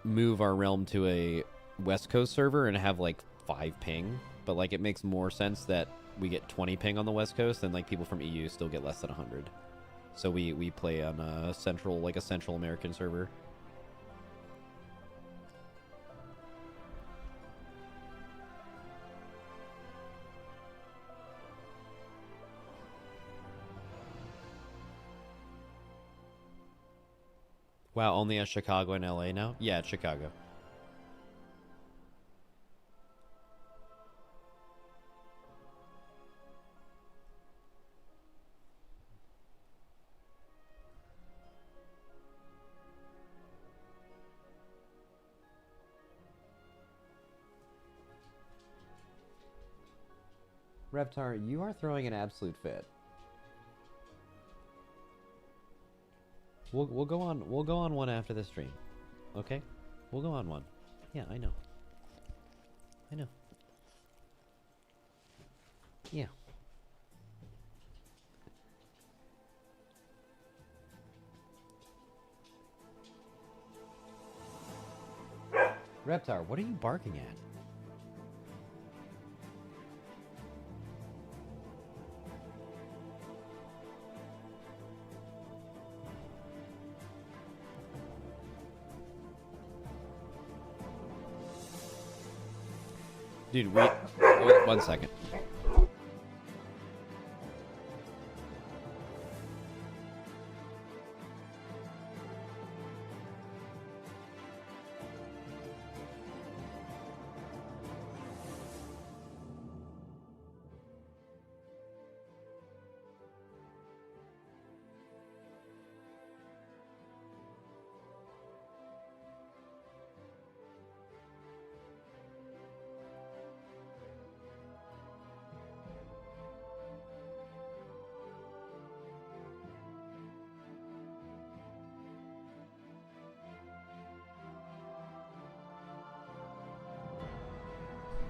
move our realm to a West Coast server and have like 5 ping, but like it makes more sense that we get 20 ping on the West Coast than like people from EU still get less than 100. So we play on a central American server. Wow, only at Chicago and LA now? Yeah, it's Chicago. Reptar, you are throwing an absolute fit. We'll go on one after the stream. Okay? We'll go on one. Yeah, I know. I know. Yeah. Reptar, what are you barking at? Dude, wait 1 second.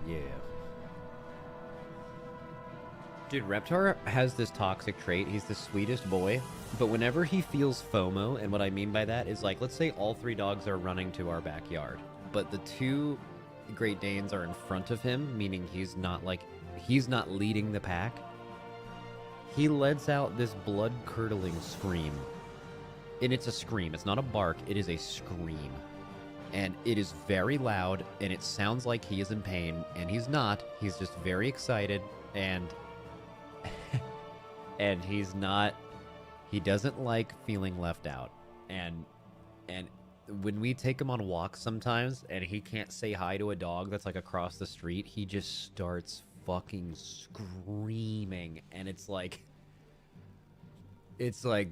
Yeah. Dude, Reptar has this toxic trait. He's the sweetest boy, but whenever he feels FOMO, and what I mean by that is like, let's say all 3 dogs are running to our backyard, but the 2 Great Danes are in front of him, meaning he's not leading the pack. He lets out this blood-curdling scream. And it's a scream. It's not a bark. It is a scream. And it is very loud, and it sounds like he is in pain, and he's not. He's just very excited, and and he doesn't like feeling left out. And when we take him on walks sometimes, and he can't say hi to a dog that's like across the street, he just starts fucking screaming, and it's like,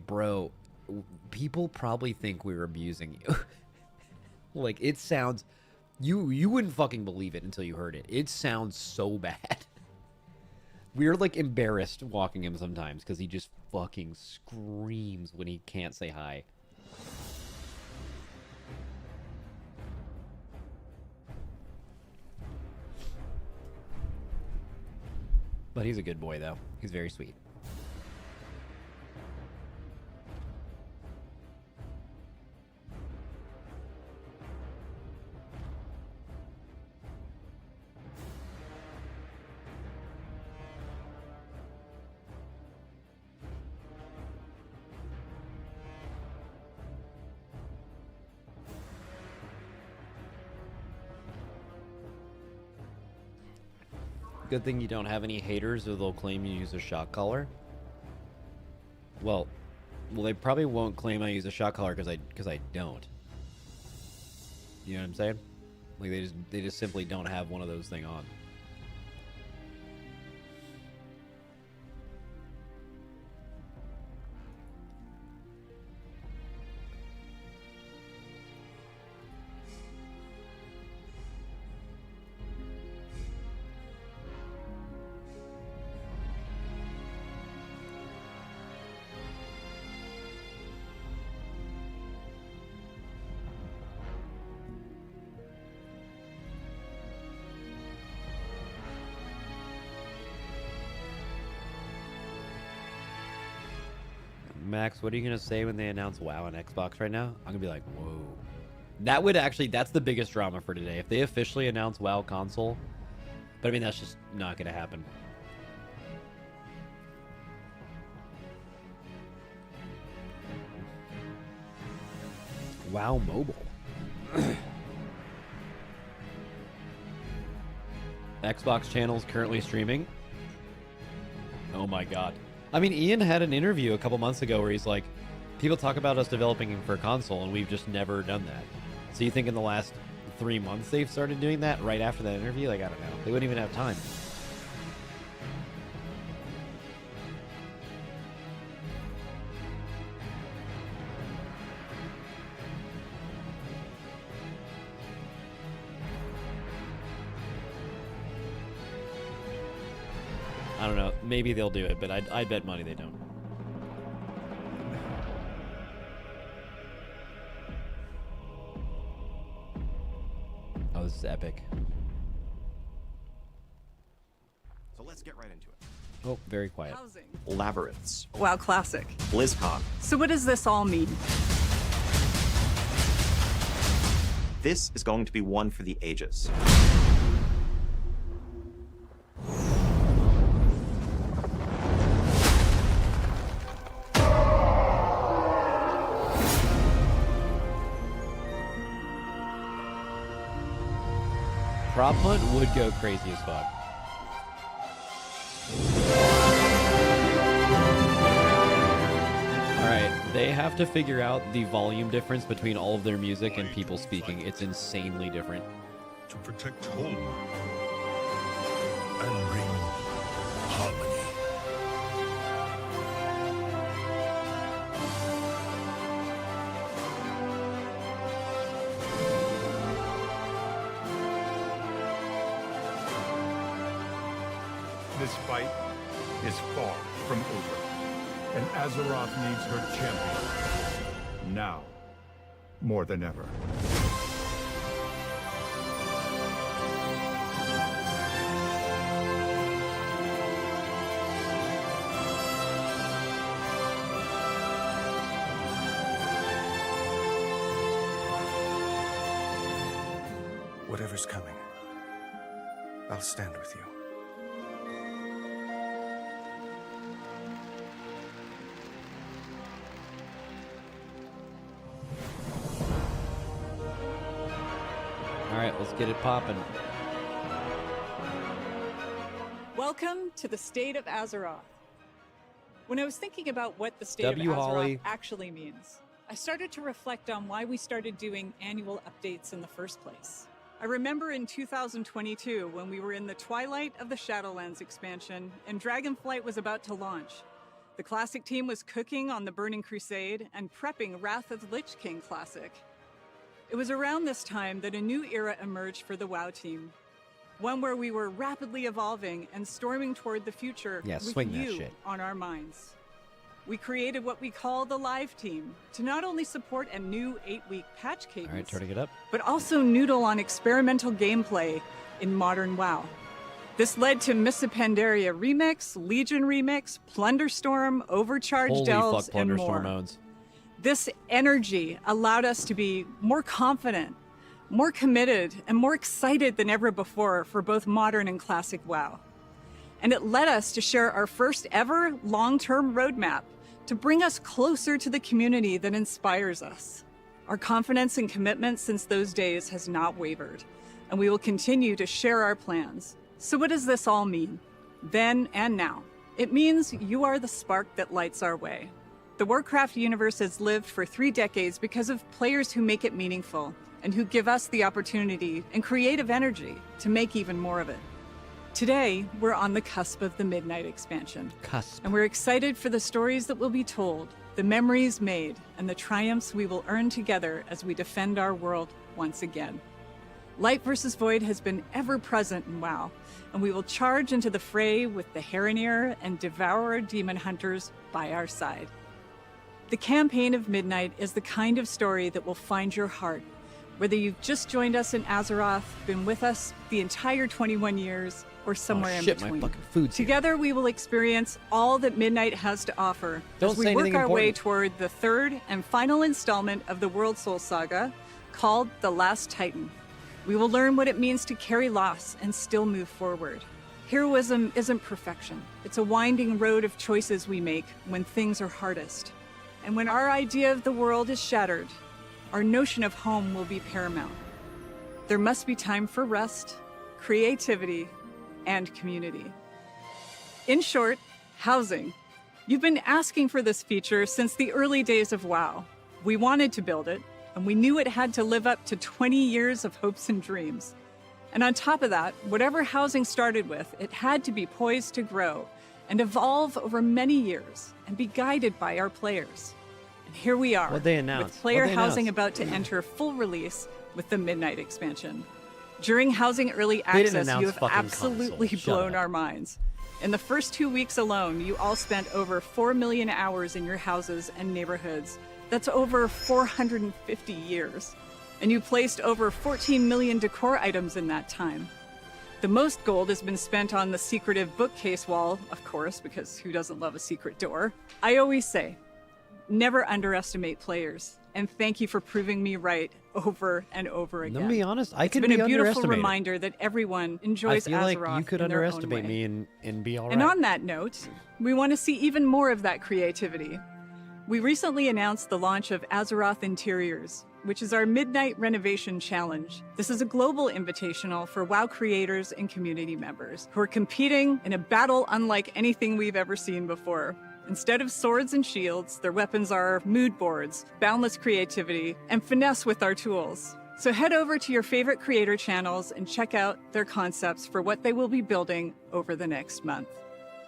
bro, people probably think we're abusing you. Like, it sounds... You wouldn't fucking believe it until you heard it. It sounds so bad. We're, like, embarrassed walking him sometimes because he just fucking screams when he can't say hi. But he's a good boy, though. He's very sweet. Good thing you don't have any haters or they'll claim you use a shock collar. Well, they probably won't claim I use a shock collar because I don't. You know what I'm saying? Like, they just simply don't have one of those things on. Max, what are you going to say when they announce WoW on Xbox right now? I'm going to be like, whoa. That would actually, that's the biggest drama for today. If they officially announce WoW console, but I mean, that's just not going to happen. WoW Mobile. Xbox channels currently streaming. Oh my god. I mean, Ian had an interview a couple months ago where he's like, people talk about us developing for console, and we've just never done that. So you think in the last 3 months they've started doing that right after that interview? Like, I don't know. They wouldn't even have time. I don't know. Maybe they'll do it, but I'd bet money they don't. Oh, this is epic. So let's get right into it. Oh, very quiet. Housing. Labyrinths. WoW Classic. BlizzCon. So what does this all mean? This is going to be one for the ages. Prop hunt would go crazy as fuck. Alright, they have to figure out the volume difference between all of their music and people speaking. It's insanely different. To protect home and bring harmony. This fight is far from over, and Azeroth needs her champion. Now, more than ever. Whatever's coming, I'll stand with you. Alright, let's get it popping. Welcome to the state of Azeroth. When I was thinking about what the state W. of Azeroth Holly. actually means, I started to reflect on why we started doing annual updates in the first place. I remember in 2022 when we were in the twilight of the Shadowlands expansion and Dragonflight was about to launch. The Classic team was cooking on the Burning Crusade and prepping Wrath of the Lich King Classic. It was around this time that a new era emerged for the WoW team. One where we were rapidly evolving and storming toward the future with swing that you shit. on our minds. We created what we call the Live Team to not only support a new 8-week patch cadence, Alright, turning it up. but also noodle on experimental gameplay in modern WoW. This led to Mists of Pandaria Remix, Legion Remix, Plunderstorm, Overcharged Holy Delves, fuck, and Plunderstorm more. owns. This energy allowed us to be more confident, more committed, and more excited than ever before for both modern and classic WoW. And it led us to share our first ever long-term roadmap to bring us closer to the community that inspires us. Our confidence and commitment since those days has not wavered, and we will continue to share our plans. So what does this all mean? Then and now. It means you are the spark that lights our way. The Warcraft universe has lived for 3 decades because of players who make it meaningful and who give us the opportunity and creative energy to make even more of it. Today, we're on the cusp of the Midnight expansion. And we're excited for the stories that will be told, the memories made, and the triumphs we will earn together as we defend our world once again. Light versus Void has been ever present in WoW, and we will charge into the fray with the Heronir and Devourer Demon Hunters by our side. The campaign of Midnight is the kind of story that will find your heart, whether you've just joined us in Azeroth, been with us the entire 21 years, or somewhere in between. My fucking food's here. Together, we will experience all that Midnight has to offer Don't as say we work anything our way important. toward the 3rd and final installment of the World Soul Saga, called The Last Titan. We will learn what it means to carry loss and still move forward. Heroism isn't perfection. It's a winding road of choices we make when things are hardest. And when our idea of the world is shattered, our notion of home will be paramount. There must be time for rest, creativity, and community. In short, housing. You've been asking for this feature since the early days of WoW. We wanted to build it, and we knew it had to live up to 20 years of hopes and dreams. And on top of that, whatever housing started with, it had to be poised to grow and evolve over many years and be guided by our players. And here we are, What'd they announce? with player What'd they housing announce? about to enter full release with the Midnight expansion. During housing early They didn't access, announce you have fucking absolutely console. Shut blown up. our minds. In the first 2 weeks alone, you all spent over 4 million hours in your houses and neighborhoods. That's over 450 years. And you placed over 14 million decor items in that time. The most gold has been spent on the secretive bookcase wall, of course, because who doesn't love a secret door? I always say, never underestimate players. And thank you for proving me right over and over again. Let me be honest, I It's could been be a beautiful underestimated. reminder that everyone I enjoys feel like Azeroth you could in their own underestimate way. me and be all right. And on that note, we want to see even more of that creativity. We recently announced the launch of Azeroth Interiors, which is our Midnight Renovation Challenge. This is a global invitational for WoW creators and community members who are competing in a battle unlike anything we've ever seen before. Instead of swords and shields, their weapons are mood boards, boundless creativity, and finesse with our tools. So head over to your favorite creator channels and check out their concepts for what they will be building over the next month.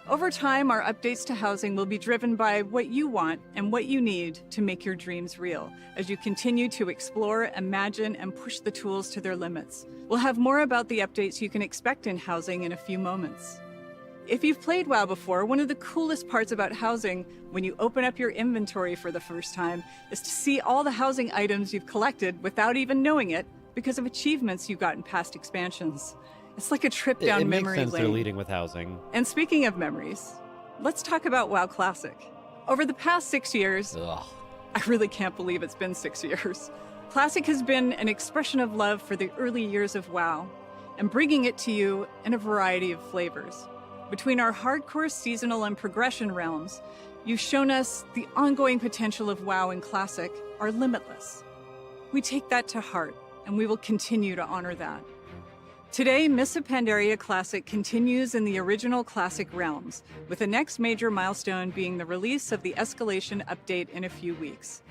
Over time, our updates to housing will be driven by what you want and what you need to make your dreams real as you continue to explore, imagine, and push the tools to their limits. We'll have more about the updates you can expect in housing in a few moments. If you've played WoW before, one of the coolest parts about housing when you open up your inventory for the first time is to see all the housing items you've collected without even knowing it because of achievements you got in past expansions. It's like a trip down it makes memory sense they're lane. leading with housing. And speaking of memories, let's talk about WoW Classic. Over the past 6 years, Ugh. I really can't believe it's been 6 years. Classic has been an expression of love for the early years of WoW and bringing it to you in a variety of flavors. Between our hardcore seasonal and progression realms, you've shown us the ongoing potential of WoW and Classic are limitless. We take that to heart, and we will continue to honor that. Today, Mists of Pandaria Classic continues in the original Classic realms, with the next major milestone being the release of the Escalation update in a few weeks.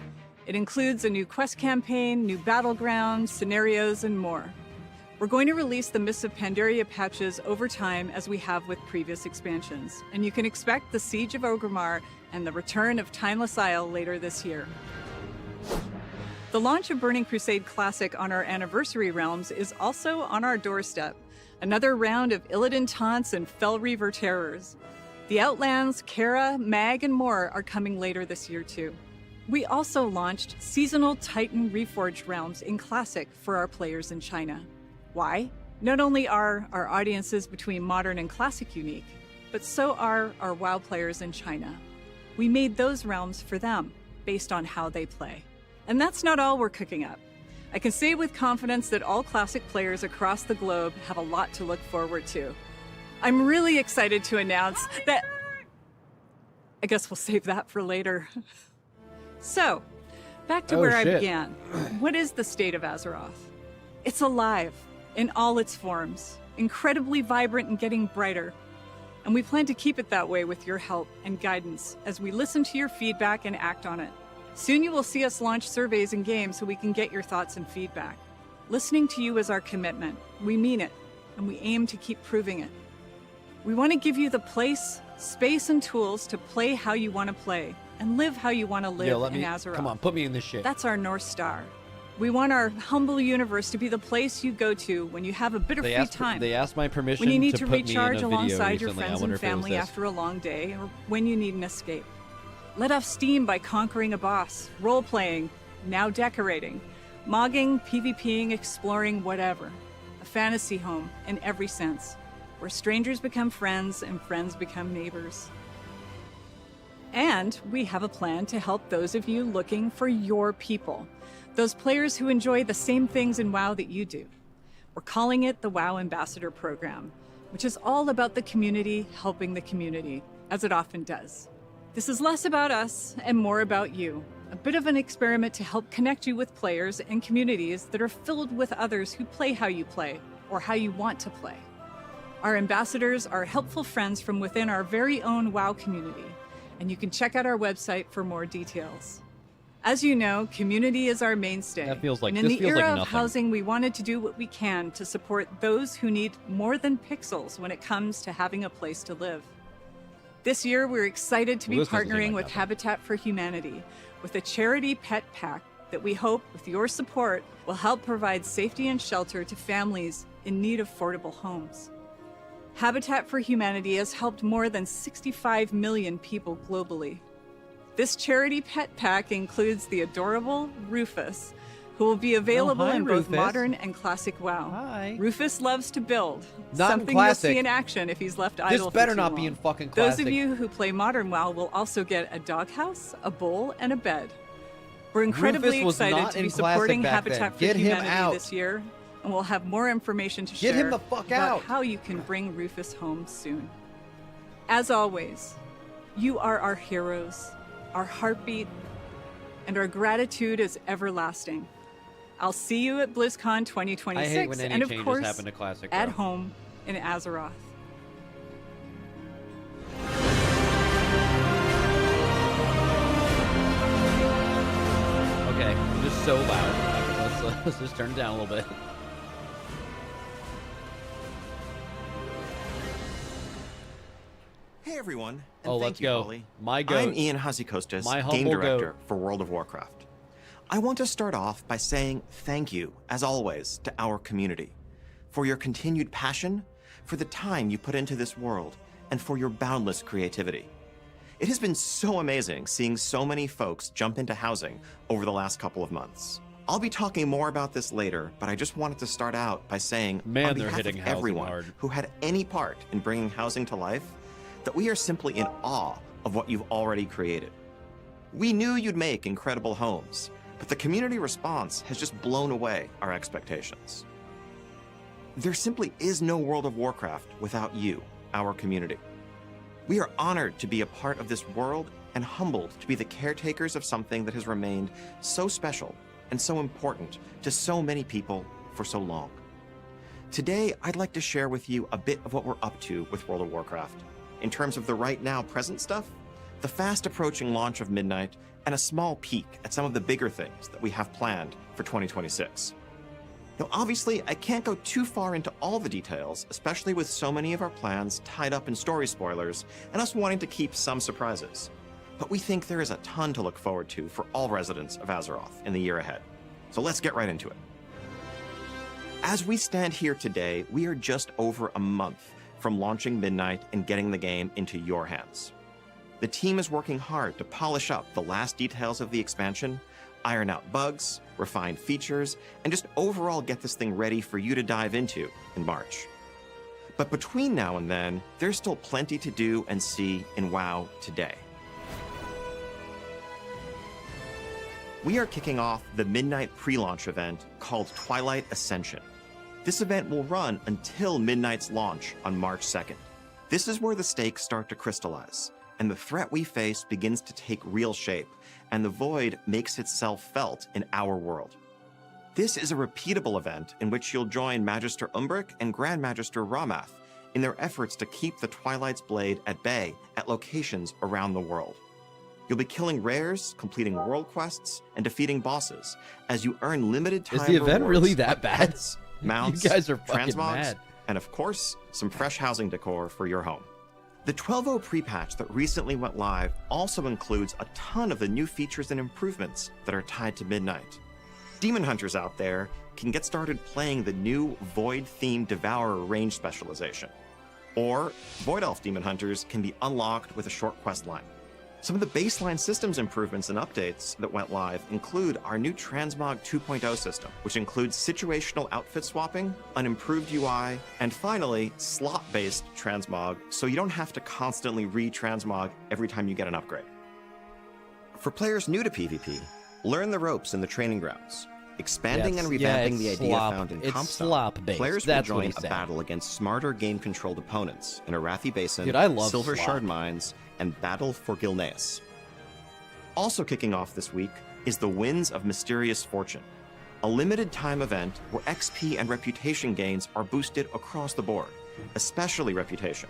It includes a new quest campaign, new battlegrounds, scenarios, and more. We're going to release the Mists of Pandaria patches over time as we have with previous expansions, and you can expect the Siege of Orgrimmar and the return of Timeless Isle later this year. The launch of Burning Crusade Classic on our anniversary realms is also on our doorstep. Another round of Illidan taunts and Fel Reaver terrors. The Outlands, Kara, Mag, and more are coming later this year too. We also launched seasonal Titan Reforged realms in Classic for our players in China. Why? Not only are our audiences between Modern and Classic unique, but so are our WoW players in China. We made those realms for them, based on how they play. And that's not all we're cooking up. I can say with confidence that all Classic players across the globe have a lot to look forward to. I'm really excited to announce that... I guess we'll save that for later. So, back to where I shit. began. What is the state of Azeroth? It's alive, in all its forms, incredibly vibrant and getting brighter. And we plan to keep it that way with your help and guidance as we listen to your feedback and act on it. Soon you will see us launch surveys and games so we can get your thoughts and feedback. Listening to you is our commitment. We mean it, and we aim to keep proving it. We want to give you the place, space, and tools to play how you want to play and live how you want to live Yo, let in me. Azeroth. Come on, put me in this shit. That's our North Star. We want our humble universe to be the place you go to when you have a bit of free time. They asked my permission When you need to to put me in recharge a video alongside your recently. I friends wonder and if it was family this. after a long day, or when you need an escape. Let off steam by conquering a boss, role-playing, now decorating, mogging, PvPing, exploring, whatever. A fantasy home in every sense, where strangers become friends and friends become neighbors. And we have a plan to help those of you looking for your people, those players who enjoy the same things in WoW that you do. We're calling it the WoW Ambassador Program, which is all about the community helping the community, as it often does. This is less about us and more about you, a bit of an experiment to help connect you with players and communities that are filled with others who play how you play or how you want to play. Our ambassadors are helpful friends from within our very own WoW community, and you can check out our website for more details. As you know, community is our mainstay. That feels like- and in this the feels like era of nothing. housing, we wanted to do what we can to support those who need more than pixels when it comes to having a place to live. This year, we're excited to be Well, this doesn't seem partnering like with nothing. Habitat for Humanity with a charity pet pack that we hope, with your support, will help provide safety and shelter to families in need of affordable homes. Habitat for Humanity has helped more than 65 million people globally. This charity pet pack includes the adorable Rufus, who will be available hi, in both Rufus. modern and classic WoW. Hi. Rufus loves to build, Not in something you'll classic. see in action if he's left This idle for better too not be long. in fucking Those classic. of you who play modern WoW will also get a doghouse, a bowl, and a bed. We're incredibly Rufus was excited not to in be classic supporting back Habitat then. for Get him Humanity out. this year, and we'll have more information to Get share him the fuck about out. how you can bring Rufus home soon. As always, you are our heroes, our heartbeat, and our gratitude is everlasting. I'll see you at BlizzCon 2026, I hate when any and of changes course, happen to classic. at bro. home in Azeroth. Okay, I'm just so loud. Let's just turn it down a little bit. Hey everyone, and Oh, thank let's you, go. Holly. My goat. I'm Ian Hazikostas, My Game humble Director goat. for World of Warcraft. I want to start off by saying thank you, as always, to our community for your continued passion, for the time you put into this world, and for your boundless creativity. It has been so amazing seeing so many folks jump into housing over the last couple of months. I'll be talking more about this later, but I just wanted to start out by saying, Man, on they're behalf hitting of housing everyone hard. who had any part in bringing housing to life, that we are simply in awe of what you've already created. We knew you'd make incredible homes, but the community response has just blown away our expectations. There simply is no World of Warcraft without you, our community. We are honored to be a part of this world and humbled to be the caretakers of something that has remained so special and so important to so many people for so long. Today, I'd like to share with you a bit of what we're up to with World of Warcraft, in terms of the right now present stuff, the fast approaching launch of Midnight, and a small peek at some of the bigger things that we have planned for 2026. Now, obviously, I can't go too far into all the details, especially with so many of our plans tied up in story spoilers and us wanting to keep some surprises. But we think there is a ton to look forward to for all residents of Azeroth in the year ahead. So let's get right into it. As we stand here today, we are just over a month from launching Midnight and getting the game into your hands. The team is working hard to polish up the last details of the expansion, iron out bugs, refine features, and just overall get this thing ready for you to dive into in March. But between now and then, there's still plenty to do and see in WoW today. We are kicking off the Midnight pre-launch event called Twilight Ascension. This event will run until Midnight's launch on March 2nd. This is where the stakes start to crystallize, and the threat we face begins to take real shape, and the void makes itself felt in our world. This is a repeatable event in which you'll join Magister Umbric and Grand Magister Ramath in their efforts to keep the Twilight's Blade at bay at locations around the world. You'll be killing rares, completing world quests, and defeating bosses as you earn limited time Is the event rewards really that like bad? pets, mounts, You guys are fucking transmogs, mad. and of course, some fresh housing decor for your home. The 12.0 pre-patch that recently went live also includes a ton of the new features and improvements that are tied to Midnight. Demon Hunters out there can get started playing the new Void-themed Devourer range specialization. Or Void Elf Demon Hunters can be unlocked with a short quest line. Some of the baseline systems improvements and updates that went live include our new Transmog 2.0 system, which includes situational outfit swapping, an improved UI, and finally, slot-based transmog, so you don't have to constantly re-transmog every time you get an upgrade. For players new to PvP, learn the ropes in the training grounds. Expanding and revamping the idea found in it's Compston, slop-based. players That's will what join he a said. battle against smarter game-controlled opponents in Arathi Basin, Dude, I love Silver slop. Shard Mines, and Battle for Gilneas. Also kicking off this week is the Winds of Mysterious Fortune, a limited-time event where XP and reputation gains are boosted across the board, especially reputation.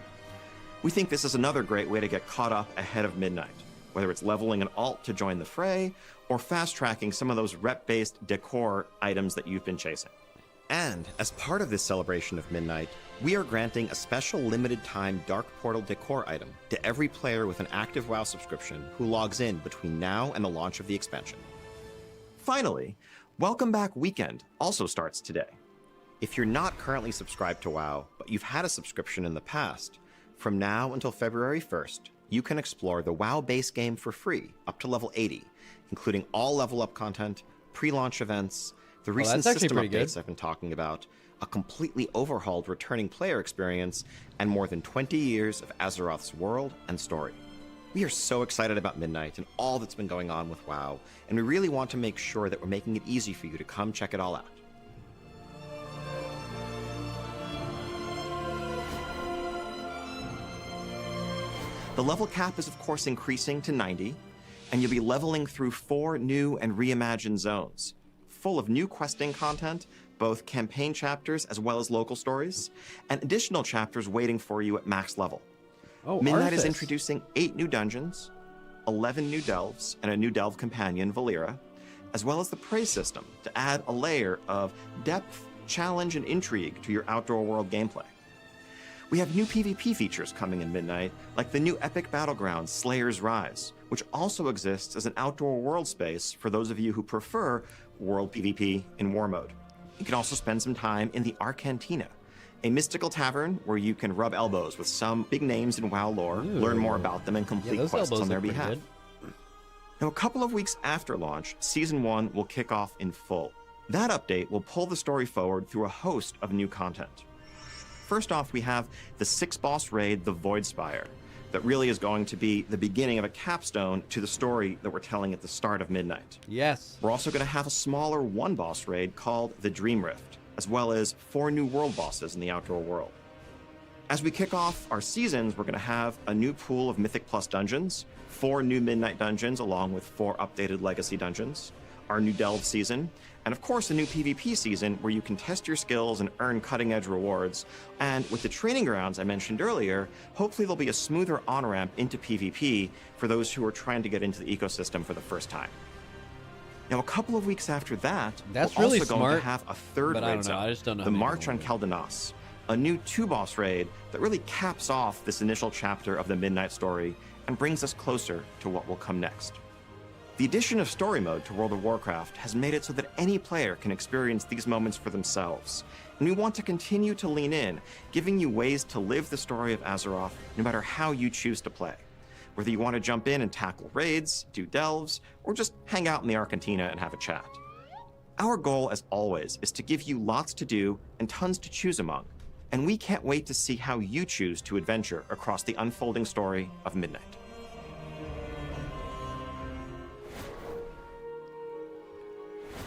We think this is another great way to get caught up ahead of midnight, whether it's leveling an alt to join the fray, or fast-tracking some of those rep-based decor items that you've been chasing. And as part of this celebration of midnight, we are granting a special limited-time Dark Portal decor item to every player with an active WoW subscription who logs in between now and the launch of the expansion. Finally, Welcome Back Weekend also starts today. If you're not currently subscribed to WoW, but you've had a subscription in the past, from now until February 1st, you can explore the WoW base game for free up to level 80, including all level up content, pre-launch events, the recent that's actually system pretty updates good. I've been talking about, a completely overhauled returning player experience, and more than 20 years of Azeroth's world and story. We are so excited about Midnight and all that's been going on with WoW, and we really want to make sure that we're making it easy for you to come check it all out. The level cap is of course increasing to 90, and you'll be leveling through 4 new and reimagined zones, full of new questing content, both campaign chapters as well as local stories, and additional chapters waiting for you at max level. Oh, Midnight is Arthas. introducing 8 new dungeons, 11 new delves, and a new delve companion, Valera, as well as the prey system to add a layer of depth, challenge, and intrigue to your outdoor world gameplay. We have new PvP features coming in Midnight, like the new epic battleground Slayer's Rise, which also exists as an outdoor world space for those of you who prefer world PvP in war mode. You can also spend some time in the Arcantina, a mystical tavern where you can rub elbows with some big names in WoW lore, learn more about them, and complete those quests elbows on their look pretty behalf. good. Now, a couple of weeks after launch, Season 1 will kick off in full. That update will pull the story forward through a host of new content. First off, we have the 6-boss raid, the Voidspire, that really is going to be the beginning of a capstone to the story that we're telling at the start of Midnight. Yes. We're also going to have a smaller 1-boss raid called the Dream Rift, as well as 4 new world bosses in the outdoor world. As we kick off our seasons, we're going to have a new pool of Mythic Plus dungeons, 4 new Midnight dungeons along with 4 updated Legacy dungeons, our new Delve season, and of course a new PvP season where you can test your skills and earn cutting-edge rewards. And with the training grounds I mentioned earlier, hopefully there'll be a smoother on-ramp into PvP for those who are trying to get into the ecosystem for the first time. Now, a couple of weeks after that, That's we're really also going smart, to have a third but I raid don't know. zone, I just don't know the how many March on people Keldanas, a new 2-boss raid that really caps off this initial chapter of the Midnight story and brings us closer to what will come next. The addition of story mode to World of Warcraft has made it so that any player can experience these moments for themselves, and we want to continue to lean in, giving you ways to live the story of Azeroth no matter how you choose to play. Whether you want to jump in and tackle raids, do delves, or just hang out in the Arcantina and have a chat. Our goal, as always, is to give you lots to do and tons to choose among, and we can't wait to see how you choose to adventure across the unfolding story of Midnight.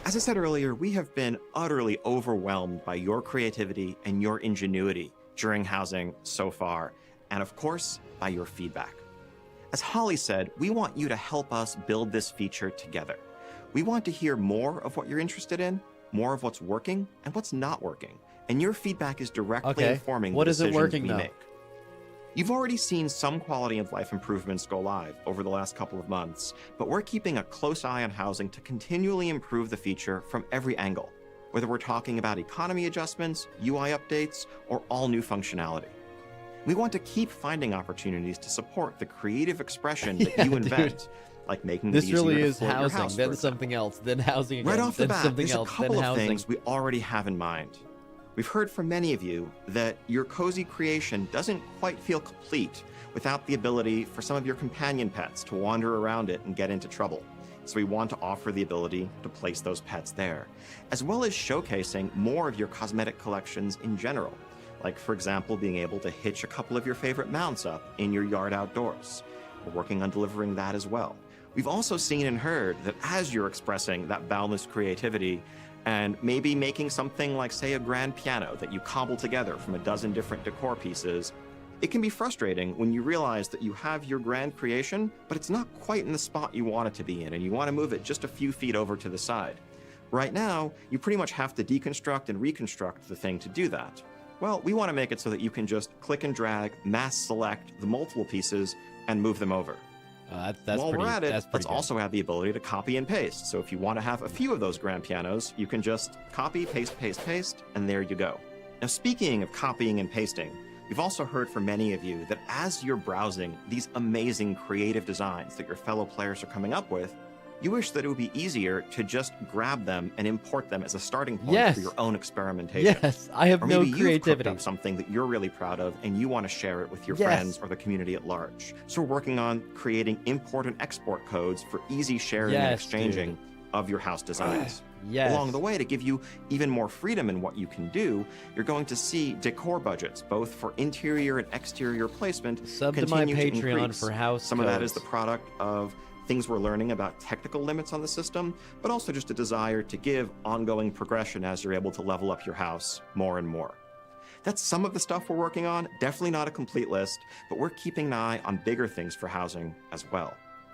As I said earlier, we have been utterly overwhelmed by your creativity and your ingenuity during housing so far, and of course, by your feedback. As Holly said, we want you to help us build this feature together. We want to hear more of what you're interested in, more of what's working and what's not working, and your feedback is directly informing What the isn't decisions working we now? make. You've already seen some quality of life improvements go live over the last couple of months, but we're keeping a close eye on housing to continually improve the feature from every angle, whether we're talking about economy adjustments, UI updates, or all new functionality. We want to keep finding opportunities to support the creative expression that you invent, like making This it easier really to is float your housing, house, for then example. something else, then housing again, Right off the then bat, something there's a else, then couple of housing. things we already have in mind. We've heard from many of you that your cozy creation doesn't quite feel complete without the ability for some of your companion pets to wander around it and get into trouble. So we want to offer the ability to place those pets there, as well as showcasing more of your cosmetic collections in general. Like, for example, being able to hitch a couple of your favorite mounts up in your yard outdoors. We're working on delivering that as well. We've also seen and heard that as you're expressing that boundless creativity and maybe making something like, say, a grand piano that you cobble together from a dozen different decor pieces, it can be frustrating when you realize that you have your grand creation, but it's not quite in the spot you want it to be in, and you want to move it just a few feet over to the side. Right now, you pretty much have to deconstruct and reconstruct the thing to do that. Well, we want to make it so that you can just click and drag, mass select the multiple pieces, and move them over. While we're at it, let's also have the ability to copy and paste. So if you want to have a few of those grand pianos, you can just copy, paste, paste, paste, and there you go. Now, speaking of copying and pasting, we've also heard from many of you that as you're browsing these amazing creative designs that your fellow players are coming up with, you wish that it would be easier to just grab them and import them as a starting point for your own experimentation. Yes, I have no creativity. You've cooked up something that you're really proud of and you want to share it with your friends or the community at large. So we're working on creating import and export codes for easy sharing and exchanging of your house designs. Along the way, to give you even more freedom in what you can do, you're going to see decor budgets, both for interior and exterior placement, Sub to my Patreon to increase. for house Some codes. of that is the product of things we're learning about technical limits on the system, but also just a desire to give ongoing progression as you're able to level up your house more and more. That's some of the stuff we're working on, definitely not a complete list, but we're keeping an eye on bigger things for housing as well.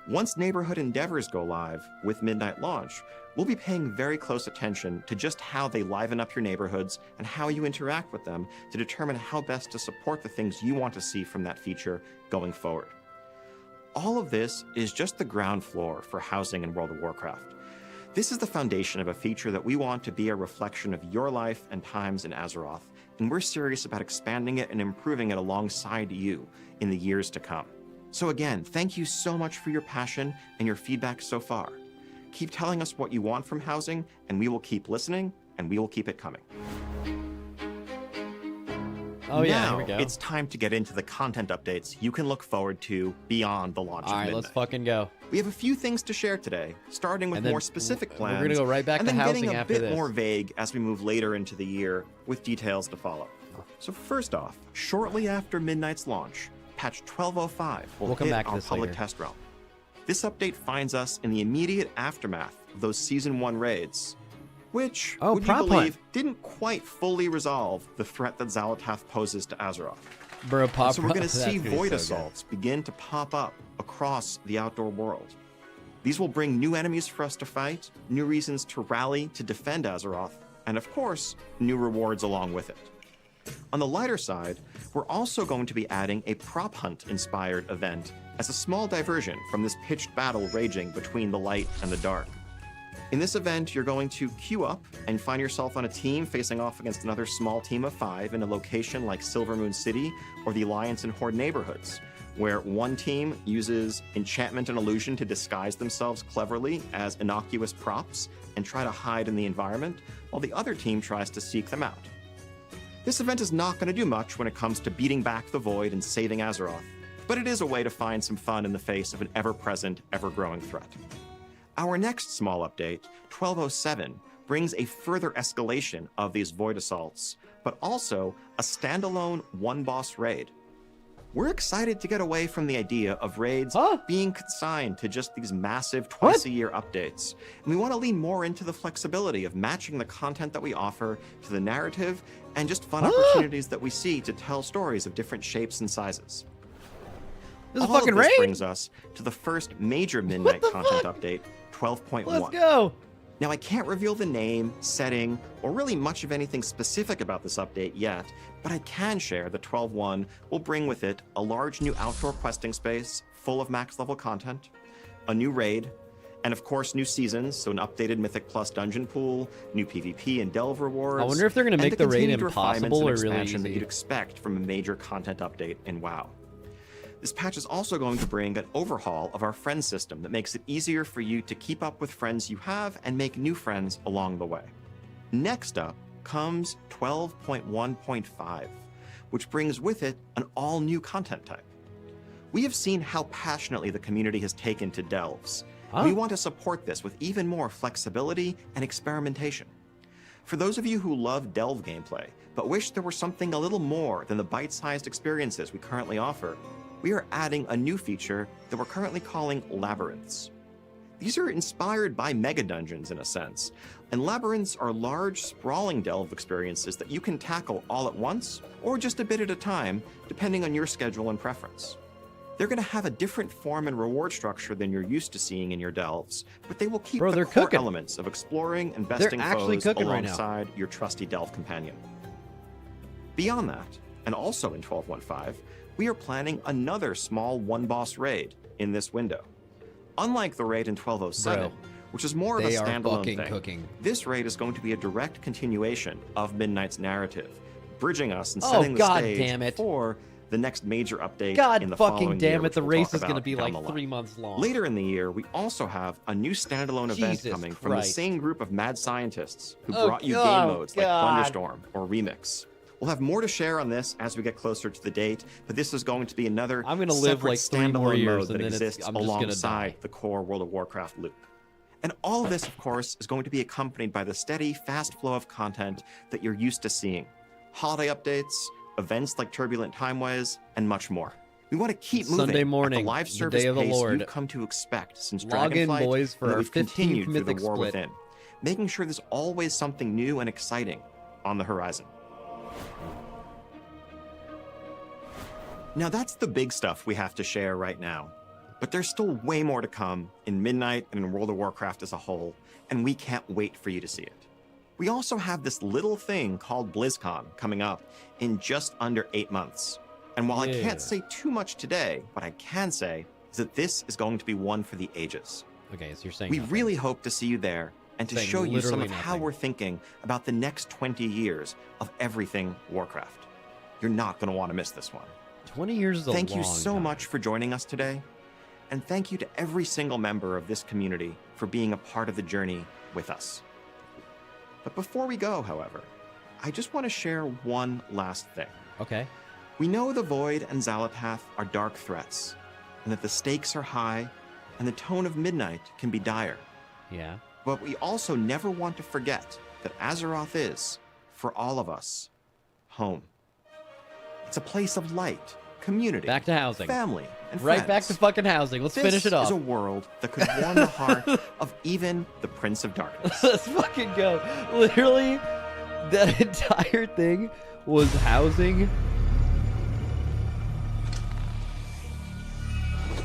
Once Neighborhood Endeavors go live with Midnight Launch, we'll be paying very close attention to just how they liven up your neighborhoods and how you interact with them to determine how best to support the things you want to see from that feature going forward. All of this is just the ground floor for housing in World of Warcraft. This is the foundation of a feature that we want to be a reflection of your life and times in Azeroth, and we're serious about expanding it and improving it alongside you in the years to come. So again, thank you so much for your passion and your feedback so far. Keep telling us what you want from housing, and we will keep listening, and we will keep it coming. Oh yeah, now, here we go. It's time to get into the content updates you can look forward to beyond the launch of Midnight. All right, let's fucking go. We have a few things to share today, starting with more specific plans. We're gonna go right back and to then housing getting a after bit this. more vague as we move later into the year with details to follow. So first off, shortly after Midnight's launch, patch 1205 will come hit back to our this public later. test realm. This update finds us in the immediate aftermath of those Season 1 raids, which, would you believe, didn't quite fully resolve the threat that Xal'atath poses to Azeroth. Bro, pop. So we're going to that's see gonna be void so assaults begin to pop up across the outdoor world. These will bring new enemies for us to fight, new reasons to rally to defend Azeroth, and of course, new rewards along with it. On the lighter side, we're also going to be adding a prop hunt-inspired event as a small diversion from this pitched battle raging between the light and the dark. In this event, you're going to queue up and find yourself on a team facing off against another small team of 5 in a location like Silvermoon City or the Alliance and Horde neighborhoods, where one team uses enchantment and illusion to disguise themselves cleverly as innocuous props and try to hide in the environment, while the other team tries to seek them out. This event is not going to do much when it comes to beating back the Void and saving Azeroth, but it is a way to find some fun in the face of an ever-present, ever-growing threat. Our next small update, 1207, brings a further escalation of these Void assaults, but also a standalone one-boss raid. We're excited to get away from the idea of raids being consigned to just these massive twice-a-year updates, and we want to lean more into the flexibility of matching the content that we offer to the narrative and just fun opportunities that we see to tell stories of different shapes and sizes. This is a All fucking of this raid? brings us to the first major Midnight content update, 12.1. Let's go. Now, I can't reveal the name, setting, or really much of anything specific about this update yet, but I can share that 12.1 will bring with it a large new outdoor questing space full of max level content, a new raid, and of course new seasons, so an updated Mythic Plus dungeon pool, new PvP and delve rewards. I wonder if they're going to make the raid continued refinements impossible and or really expansion that easy. you'd expect from a major content update in WoW. This patch is also going to bring an overhaul of our friend system that makes it easier for you to keep up with friends you have and make new friends along the way. Next up comes 12.1.5, which brings with it an all-new content type. We have seen how passionately the community has taken to delves. And we want to support this with even more flexibility and experimentation. For those of you who love delve gameplay, but wish there were something a little more than the bite-sized experiences we currently offer, we are adding a new feature that we're currently calling Labyrinths. These are inspired by mega dungeons in a sense, and labyrinths are large, sprawling delve experiences that you can tackle all at once or just a bit at a time, depending on your schedule and preference. They're going to have a different form and reward structure than you're used to seeing in your delves, but they will keep Bro, the they're core cooking. elements of exploring and besting actually foes cooking right now. alongside your trusty delve companion. Beyond that, and also in 12.15, we are planning another small one-boss raid in this window. Unlike the raid in 12.07, Bro, which is more of a they are standalone fucking thing, cooking. this raid is going to be a direct continuation of Midnight's narrative, bridging us and Oh, setting the God stage damn it. for the next major update God in the fucking following damn year, it, which the we'll race talk is going to about be down like the line. 3 months long. Later in the year, we also have a new standalone event Jesus coming from the Christ. same group of mad scientists who Oh, brought you God, game modes God. like Thunderstorm or Remix. We'll have more to share on this as we get closer to the date, but this is going to be another I'm gonna live separate like 3 more standalone years, mode and that then exists I'm just gonna alongside die. the core World of Warcraft loop. And all of this, of course, is going to be accompanied by the steady, fast flow of content that you're used to seeing. Holiday updates, events like Turbulent Timeways, and much more. We want to keep moving Sunday at morning, the live the service day of the pace Lord. you've come to expect since Log in, Dragonflight, boys, for and that our we've 15th continued through the Mythic War split. Within, making sure there's always something new and exciting on the horizon. Now that's the big stuff we have to share right now. But there's still way more to come in Midnight and in World of Warcraft as a whole, and we can't wait for you to see it. We also have this little thing called BlizzCon coming up in just under 8 months. And while I Yeah. can't say too much today, what I can say is that this is going to be one for the ages. Okay, so you're saying We nothing. really hope to see you there and to Saying show you some literally of how nothing. we're thinking about the next 20 years of everything Warcraft. You're not going to want to miss this one. 20 years is a Thank you long so time. much for joining us today. And thank you to every single member of this community for being a part of the journey with us. But before we go, however, I just want to share one last thing. Okay. We know the Void and Xalatath are dark threats, and that the stakes are high, and the tone of Midnight can be dire. Yeah. But we also never want to forget that Azeroth is, for all of us, home. It's a place of light, community, Back to housing. family, and Right back friends. to fucking housing. Let's finish it This off. is a world that could warm the heart of even the Prince of Darkness. Let's fucking go. Literally, that entire thing was housing.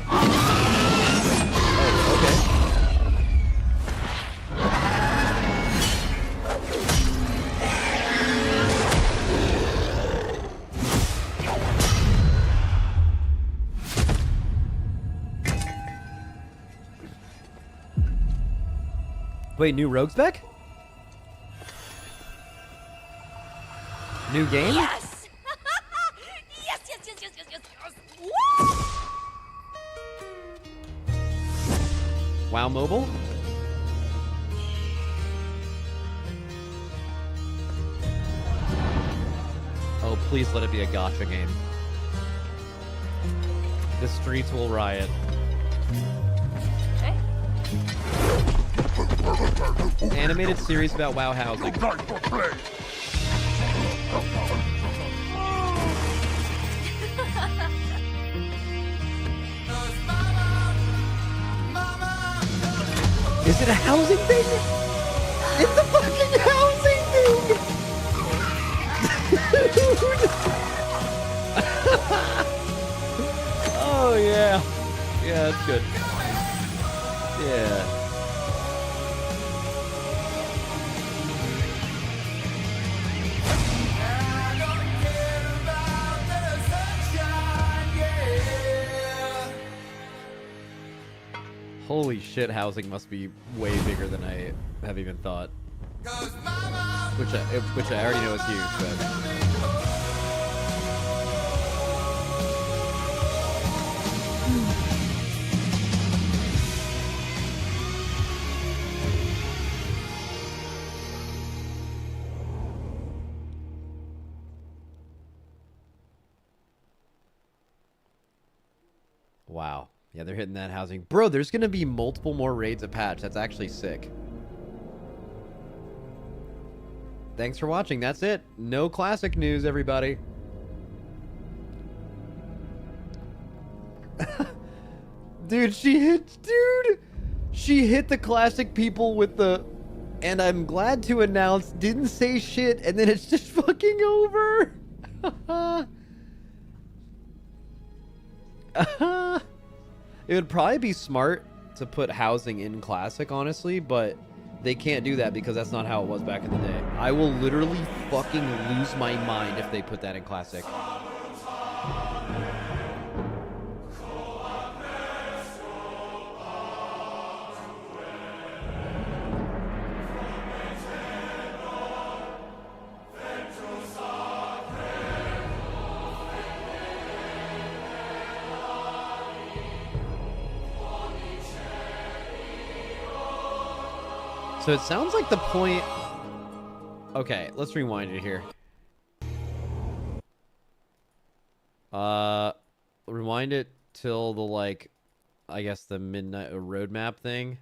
Oh, okay. Wait, new rogues back? New game? Yes! yes, yes, yes, yes, yes, yes, yes! Woo! WoW Mobile? Oh, please let it be a gacha game. The streets will riot. Okay. Animated series about WoW housing. Time for play! Is it a housing thing? It's a fucking housing thing! Dude! Oh, yeah. Yeah, that's good. Yeah. Holy shit, housing must be way bigger than I have even thought. Which I already know is huge, but wow. Yeah, they're hitting that housing. Bro, there's gonna be multiple more raids a patch. That's actually sick. Thanks for watching. That's it. No classic news, everybody. Dude, She hit the classic people with the, and I'm glad to announce, didn't say shit, and then it's just fucking over. It would probably be smart to put housing in classic, honestly, but they can't do that because that's not how it was back in the day. I will literally fucking lose my mind if they put that in classic. So it sounds like the point... Okay, let's rewind it here. Rewind it till the, like, I guess the midnight roadmap thing.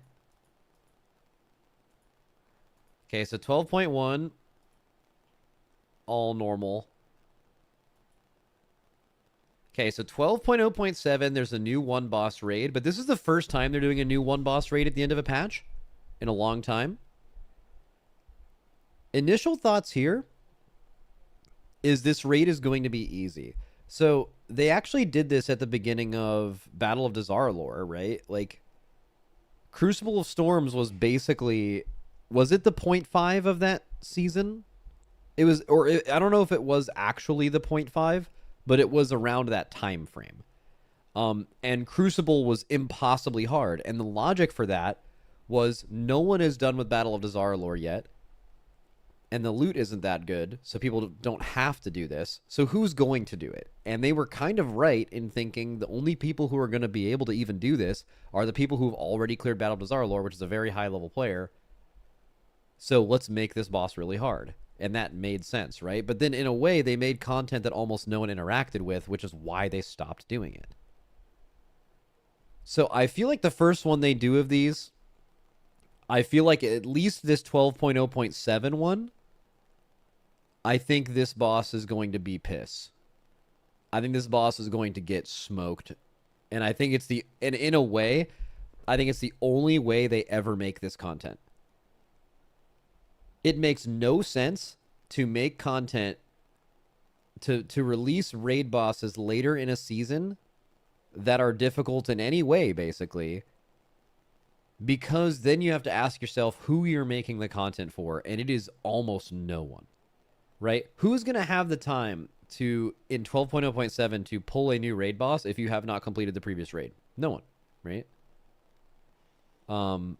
Okay, so 12.1, all normal. Okay, so 12.0.7, there's a new one boss raid, but this is the first time they're doing a new one boss raid at the end of a patch in a long time. Initial thoughts here is this raid is going to be easy. So they actually did this at the beginning of Battle of Dazar'alor, right? Like, Crucible of Storms was basically... Was it the 0.5 of that season? It was, or I don't know if it was actually the 0.5, but it was around that time frame. And Crucible was impossibly hard. And the logic for that was no one is done with Battle of Dazar'alor yet. And the loot isn't that good, so people don't have to do this. So who's going to do it? And they were kind of right in thinking the only people who are going to be able to even do this are the people who've already cleared Battle of Dazar'alor, which is a very high-level player. So let's make this boss really hard. And that made sense, right? But then in a way, they made content that almost no one interacted with, which is why they stopped doing it. So I feel like the first one they do of these, I feel like at least this 12.0.7 one, I think this boss is going to be piss. I think this boss is going to get smoked. And I think it's the... And in a way, I think it's the only way they ever make this content. It makes no sense to make content... To release raid bosses later in a season that are difficult in any way, basically. Because then you have to ask yourself who you're making the content for, and it is almost no one. Right? Who's going to have the time to, in 12.0.7, to pull a new raid boss if you have not completed the previous raid? No one, right? Now,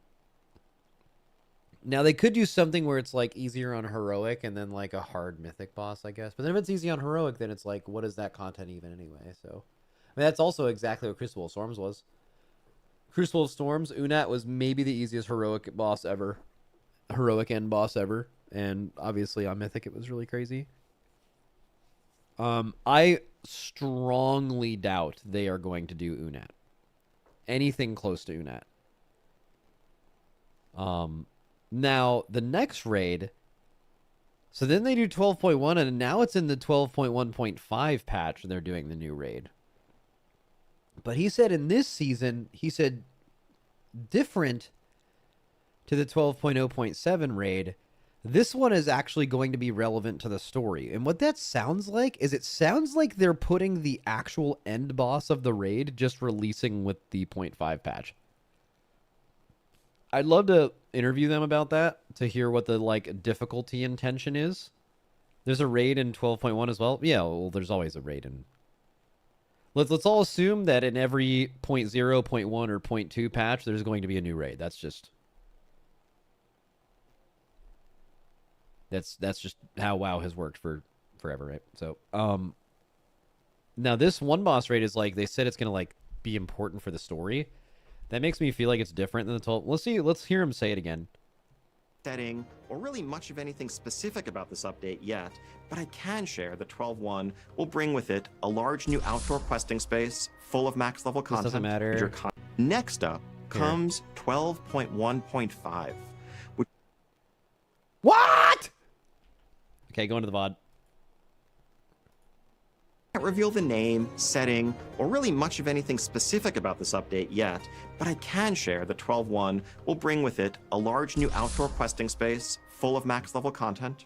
they could do something where it's, like, easier on heroic and then, like, a hard mythic boss, I guess. But then if it's easy on heroic, then it's like, what is that content even anyway? So, I mean, that's also exactly what Crucible of Storms was. Crucible of Storms, Unat was maybe the easiest heroic boss ever. Heroic end boss ever. And obviously on Mythic it was really crazy. I strongly doubt they are going to do Unat. Anything close to Unat. Now, the next raid... So then they do 12.1, and now it's in the 12.1.5 patch, and they're doing the new raid. But he said in this season, he said different to the 12.0.7 raid... This one is actually going to be relevant to the story. And what that sounds like is it sounds like they're putting the actual end boss of the raid just releasing with the 0.5 patch. I'd love to interview them about that to hear what the like difficulty intention is. There's a raid in 12.1 as well. Yeah, well, there's always a raid in. Let's all assume that in every 0.0, 0.1, or 0.2 patch, there's going to be a new raid. That's just how WoW has worked for forever, right? So, now this one boss raid is like they said it's gonna like be important for the story. That makes me feel like it's different than the 12. Let's hear him say it again. Setting, or really much of anything specific about this update yet, but I can share that 12.1 will bring with it a large new outdoor questing space full of max level content. Doesn't matter. Next up comes 12.1.5. What? Okay, go into the VOD. reveal the name, setting, or really much of anything specific about this update yet, but I can share that 12.1 will bring with it a large new outdoor questing space full of max level content,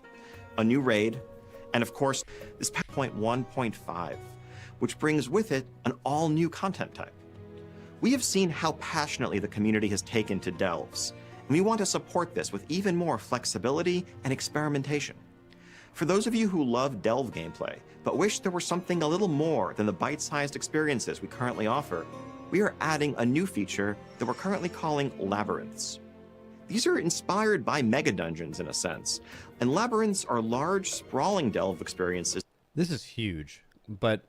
a new raid, and of course, this patch 1.5, which brings with it an all-new content type. We have seen how passionately the community has taken to delves, and we want to support this with even more flexibility and experimentation. For those of you who love delve gameplay, but wish there were something a little more than the bite-sized experiences we currently offer, we are adding a new feature that we're currently calling labyrinths. These are inspired by mega dungeons in a sense, and labyrinths are large, sprawling delve experiences. This is huge, but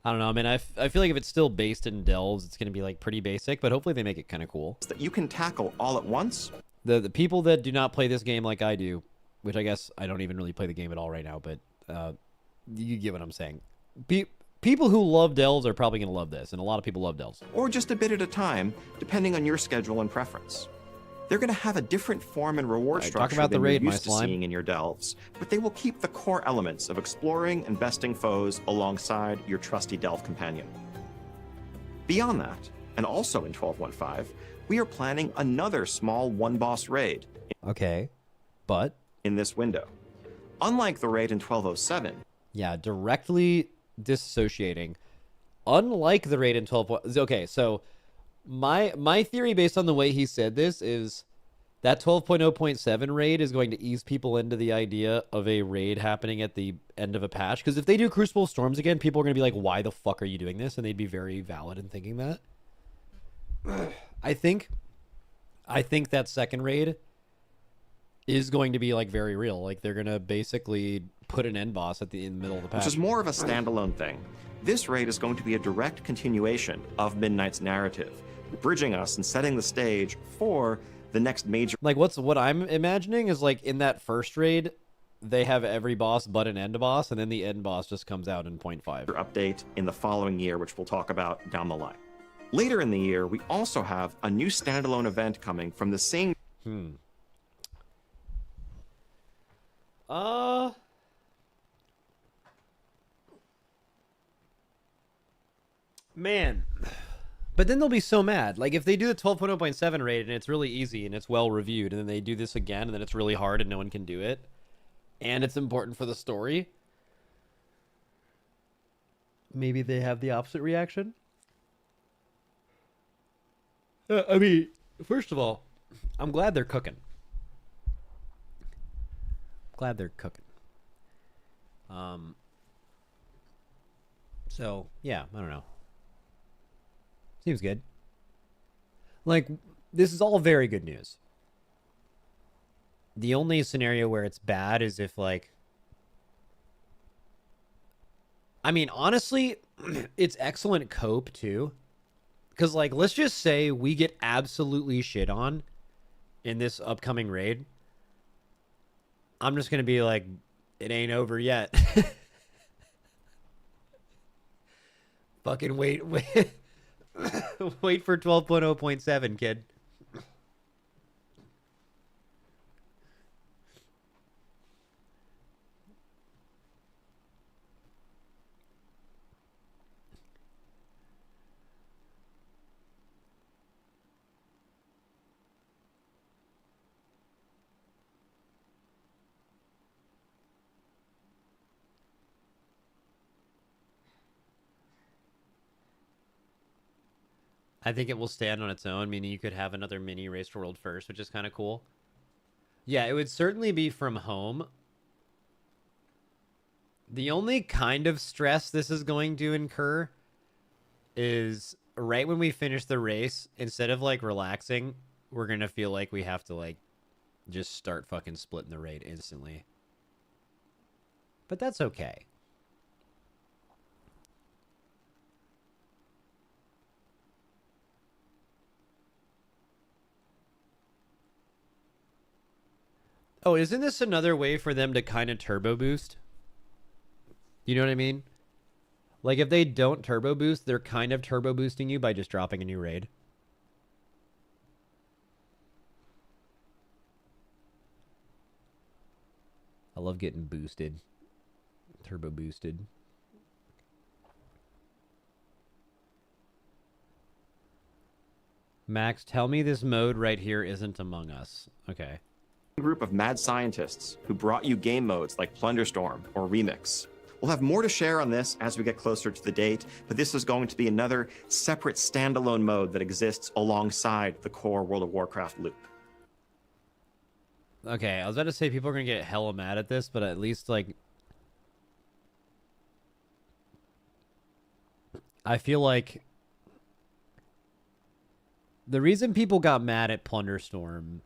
I don't know. I mean, I feel like if it's still based in delves, it's going to be like pretty basic, but hopefully they make it kind of cool. That you can tackle all at once. The people that do not play this game like I do, which I guess I don't even really play the game at all right now, but you get what I'm saying. People who love delves are probably going to love this, and a lot of people love delves. Or just a bit at a time, depending on your schedule and preference. They're going to have a different form and reward structure about the than raid, you're my used to slime. seeing in your delves, but they will keep the core elements of exploring and besting foes alongside your trusty delve companion. Beyond that, and also in 12.15, we are planning another small one-boss raid Okay, but in this window. Unlike the raid in 12.07, yeah, directly disassociating. Unlike the raid in 12. Okay, so my theory based on the way he said this is that 12.0.7 raid is going to ease people into the idea of a raid happening at the end of a patch. Because if they do Crucible Storms again, people are going to be like, why the fuck are you doing this? And they'd be very valid in thinking that. I think that second raid is going to be like very real. Like they're going to basically put an end boss in the middle of the patch. which is more of a standalone thing. This raid is going to be a direct continuation of Midnight's narrative, bridging us and setting the stage for the next major Like what I'm imagining is like in that first raid, they have every boss but an end boss, and then the end boss just comes out in 0.5. update in the following year, which we'll talk about down the line. Later in the year, we also have a new standalone event coming from the same Man. But then they'll be so mad. Like, if they do the 12.0.7 raid and it's really easy and it's well reviewed, and then they do this again and then it's really hard and no one can do it, and it's important for the story, maybe they have the opposite reaction? I mean, first of all, I'm glad they're cooking. Glad they're cooking. So, yeah, I don't know. Seems good. Like, this is all very good news. The only scenario where it's bad is if, like... I mean, honestly, it's excellent cope, too. Because, like, let's just say we get absolutely shit on in this upcoming raid. I'm just going to be like, it ain't over yet. Fucking wait. Wait for 12.0.7, kid. I think it will stand on its own, meaning you could have another mini Race to World first, which is kind of cool. Yeah, it would certainly be from home. The only kind of stress this is going to incur is right when we finish the race, instead of like relaxing, we're going to feel like we have to like just start fucking splitting the raid instantly. But that's okay. Oh, isn't this another way for them to kind of turbo boost? You know what I mean? Like, if they don't turbo boost, they're kind of turbo boosting you by just dropping a new raid. I love getting boosted. turbo boosted. Max, tell me this mode right here isn't Among Us. Okay. Group of mad scientists who brought you game modes like Plunderstorm or Remix. We'll have more to share on this as we get closer to the date, but this is going to be another separate standalone mode that exists alongside the core World of Warcraft loop. Okay, I was about to say people are gonna get hella mad at this, but at least like I feel like the reason people got mad at Plunderstorm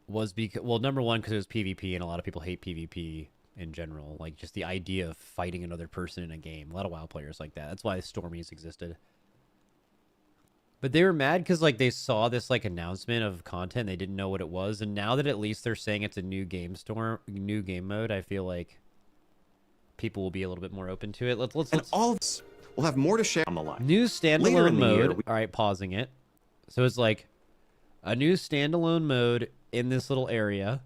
was because, well, number one, because it was PvP, and a lot of people hate PvP in general. Like, just the idea of fighting another person in a game. A lot of WoW players like that. That's why Stormies existed. But they were mad because, like, they saw this, like, announcement of content. They didn't know what it was. And now that at least they're saying it's a new game mode, I feel like people will be a little bit more open to it. Let's All of this, we'll have more to share on the line. New Later standalone in the year, mode. All right, pausing it. So it's like a new standalone mode in this little area.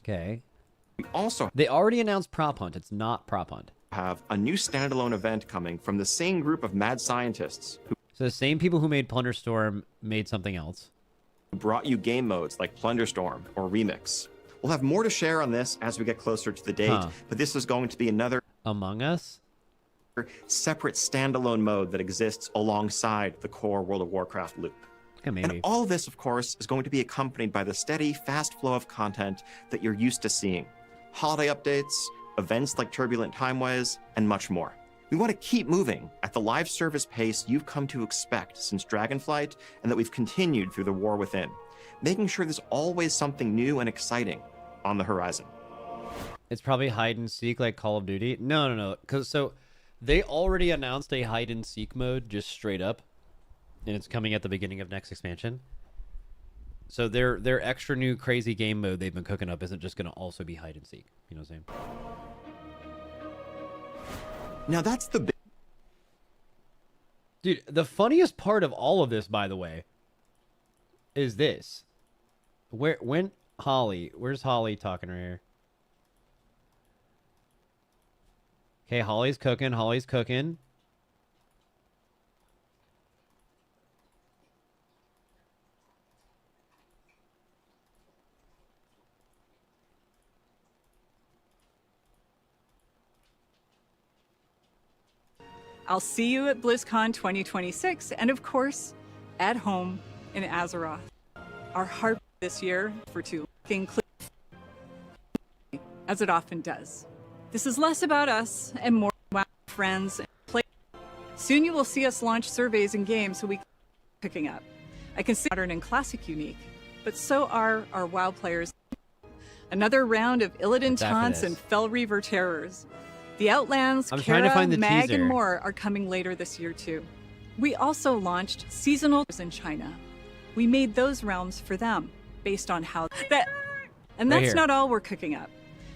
Okay. We also They already announced Prop Hunt. It's not Prop Hunt. have a new standalone event coming from the same group of mad scientists who So the same people who made Plunderstorm made something else. brought you game modes like Plunderstorm or Remix. We'll have more to share on this as we get closer to the date, but this is going to be another Among Us? separate standalone mode that exists alongside the core World of Warcraft loop. Yeah, maybe. And all of this, of course, is going to be accompanied by the steady, fast flow of content that you're used to seeing. Holiday updates, events like Turbulent Timeways, and much more. We want to keep moving at the live service pace you've come to expect since Dragonflight, and that we've continued through the War Within, making sure there's always something new and exciting on the horizon. It's probably hide and seek like Call of Duty. No. Because so they already announced a hide and seek mode just straight up, and it's coming at the beginning of next expansion. So their extra new crazy game mode they've been cooking up isn't just going to also be hide and seek. You know what I'm saying? Now that's the big... Dude, the funniest part of all of this, by the way, is this. Where's Holly talking right here? Okay, Holly's cooking. I'll see you at BlizzCon 2026, and of course, at home in Azeroth. Our heart this year for to include, as it often does. This is less about us and more about friends and play. Soon you will see us launch surveys and games so we can picking up. I can see modern and classic unique, but so are our WoW players. Another round of Illidan taunts and Fel Reaver terrors. The Outlands, I'm trying to Kara, find the Mag, teaser. and more are coming later this year too. We also launched seasonal in China. We made those realms for them, based on how that. And Right that's here. not all we're cooking up.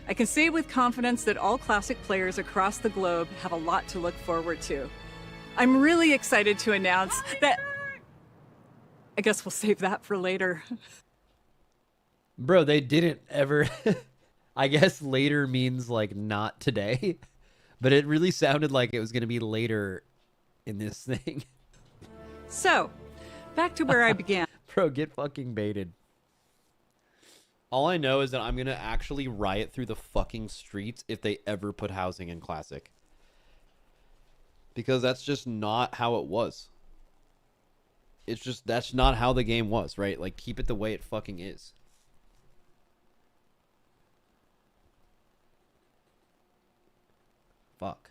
I can say with confidence that all classic players across the globe have a lot to look forward to. I'm really excited to announce that. I guess we'll save that for later. Bro, they didn't ever... I guess later means, like, not today. But it really sounded like it was going to be later in this thing. So, back to where I began. Bro, get fucking baited. All I know is that I'm going to actually riot through the fucking streets if they ever put housing in Classic. Because that's just not how it was. It's just, that's not how the game was, right? Like, keep it the way it fucking is. Fuck.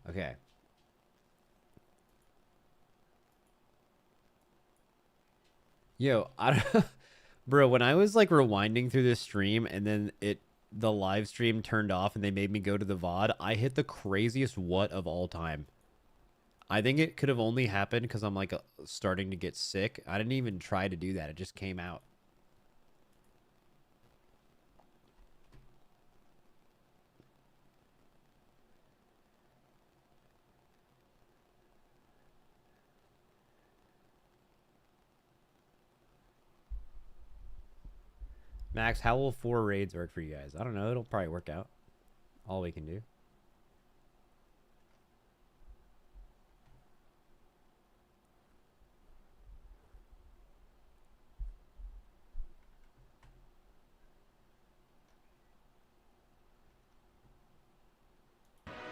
Okay. Yo, I don't bro, when I was like rewinding through this stream and then the live stream turned off and they made me go to the VOD, I hit the craziest what of all time. I think it could have only happened because I'm like starting to get sick. I didn't even try to do that. It just came out. Max, how will 4 raids work for you guys? I don't know. It'll probably work out. All we can do.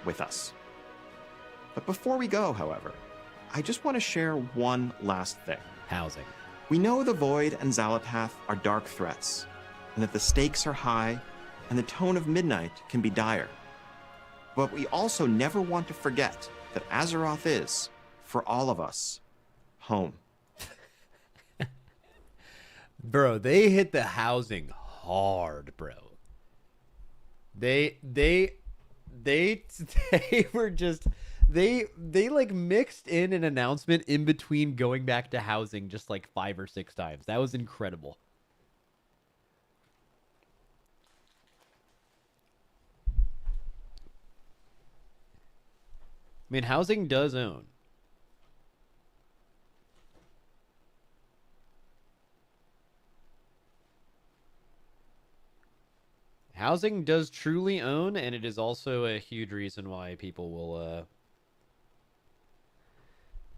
With us. But before we go, however, I just want to share one last thing. Housing. We know the Void and Zalapath are dark threats, and that the stakes are high, and the tone of midnight can be dire. But we also never want to forget that Azeroth is, for all of us, home. Bro, they hit the housing hard, bro. They were just they like mixed in an announcement in between going back to housing just like 5 or 6 times. That was incredible. I mean, housing does own. Housing does truly own, and it is also a huge reason why people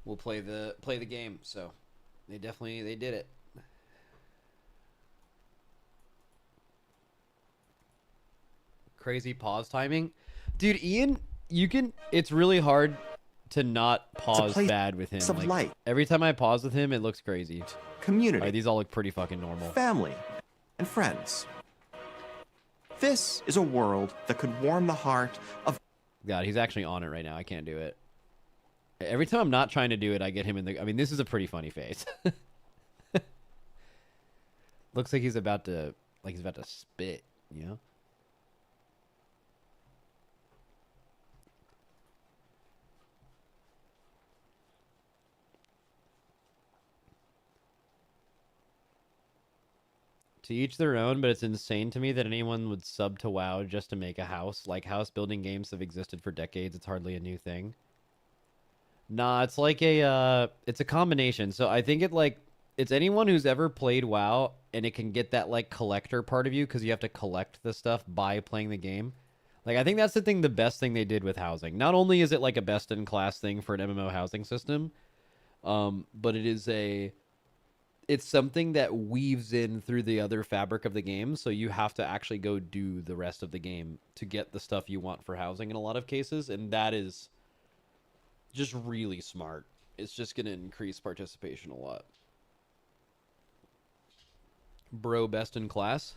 will play the game. So they did it. Crazy pause timing, dude. Ian, it's really hard to not pause bad with him. Of light. Every time I pause with him, it looks crazy. Community. All right, these all look pretty fucking normal. Family. And friends. This is a world that could warm the heart of... God, he's actually on it right now. I can't do it. Every time I'm not trying to do it, I get him in the... I mean, this is a pretty funny face. Looks like he's about to... Like he's about to spit, you know? To each their own, but it's insane to me that anyone would sub to WoW just to make a house. Like, house building games have existed for decades. It's hardly a new thing. Nah, it's like it's a combination. So I think it's anyone who's ever played WoW and it can get that, like, collector part of you because you have to collect the stuff by playing the game. Like, I think that's the best thing they did with housing. Not only is it, like, a best-in-class thing for an MMO housing system, but it's something that weaves in through the other fabric of the game, so you have to actually go do the rest of the game to get the stuff you want for housing in a lot of cases, and that is just really smart. It's just going to increase participation a lot. Bro, best in class?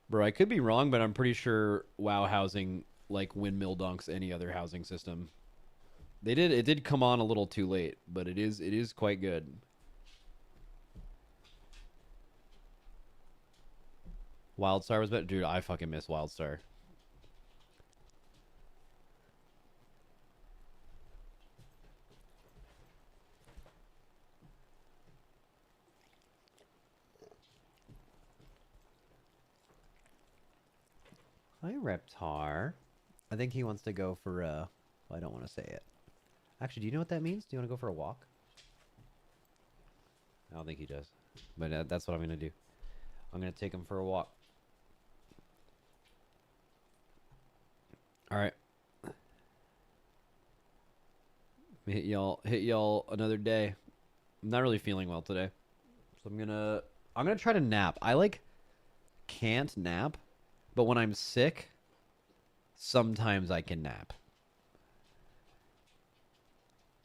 Bro, I could be wrong, but I'm pretty sure WoW housing, like, windmill dunks any other housing system. It did come on a little too late, but it is quite good. Wildstar was better. Dude, I fucking miss Wildstar. Hi, Reptar. I think he wants to go for, well, I don't want to say it. Actually, do you know what that means? Do you want to go for a walk? I don't think he does. But that's what I'm going to do. I'm going to take him for a walk. All right. Hit y'all another day. I'm not really feeling well today. So I'm gonna try to nap. I can't nap, but when I'm sick, sometimes I can nap.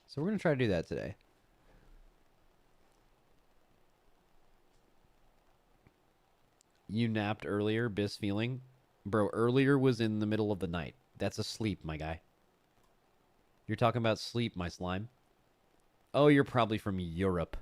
So we're gonna try to do that today. You napped earlier, Biss feeling? Bro, earlier was in the middle of the night. That's a sleep, my guy. You're talking about sleep, my slime. Oh, you're probably from Europe.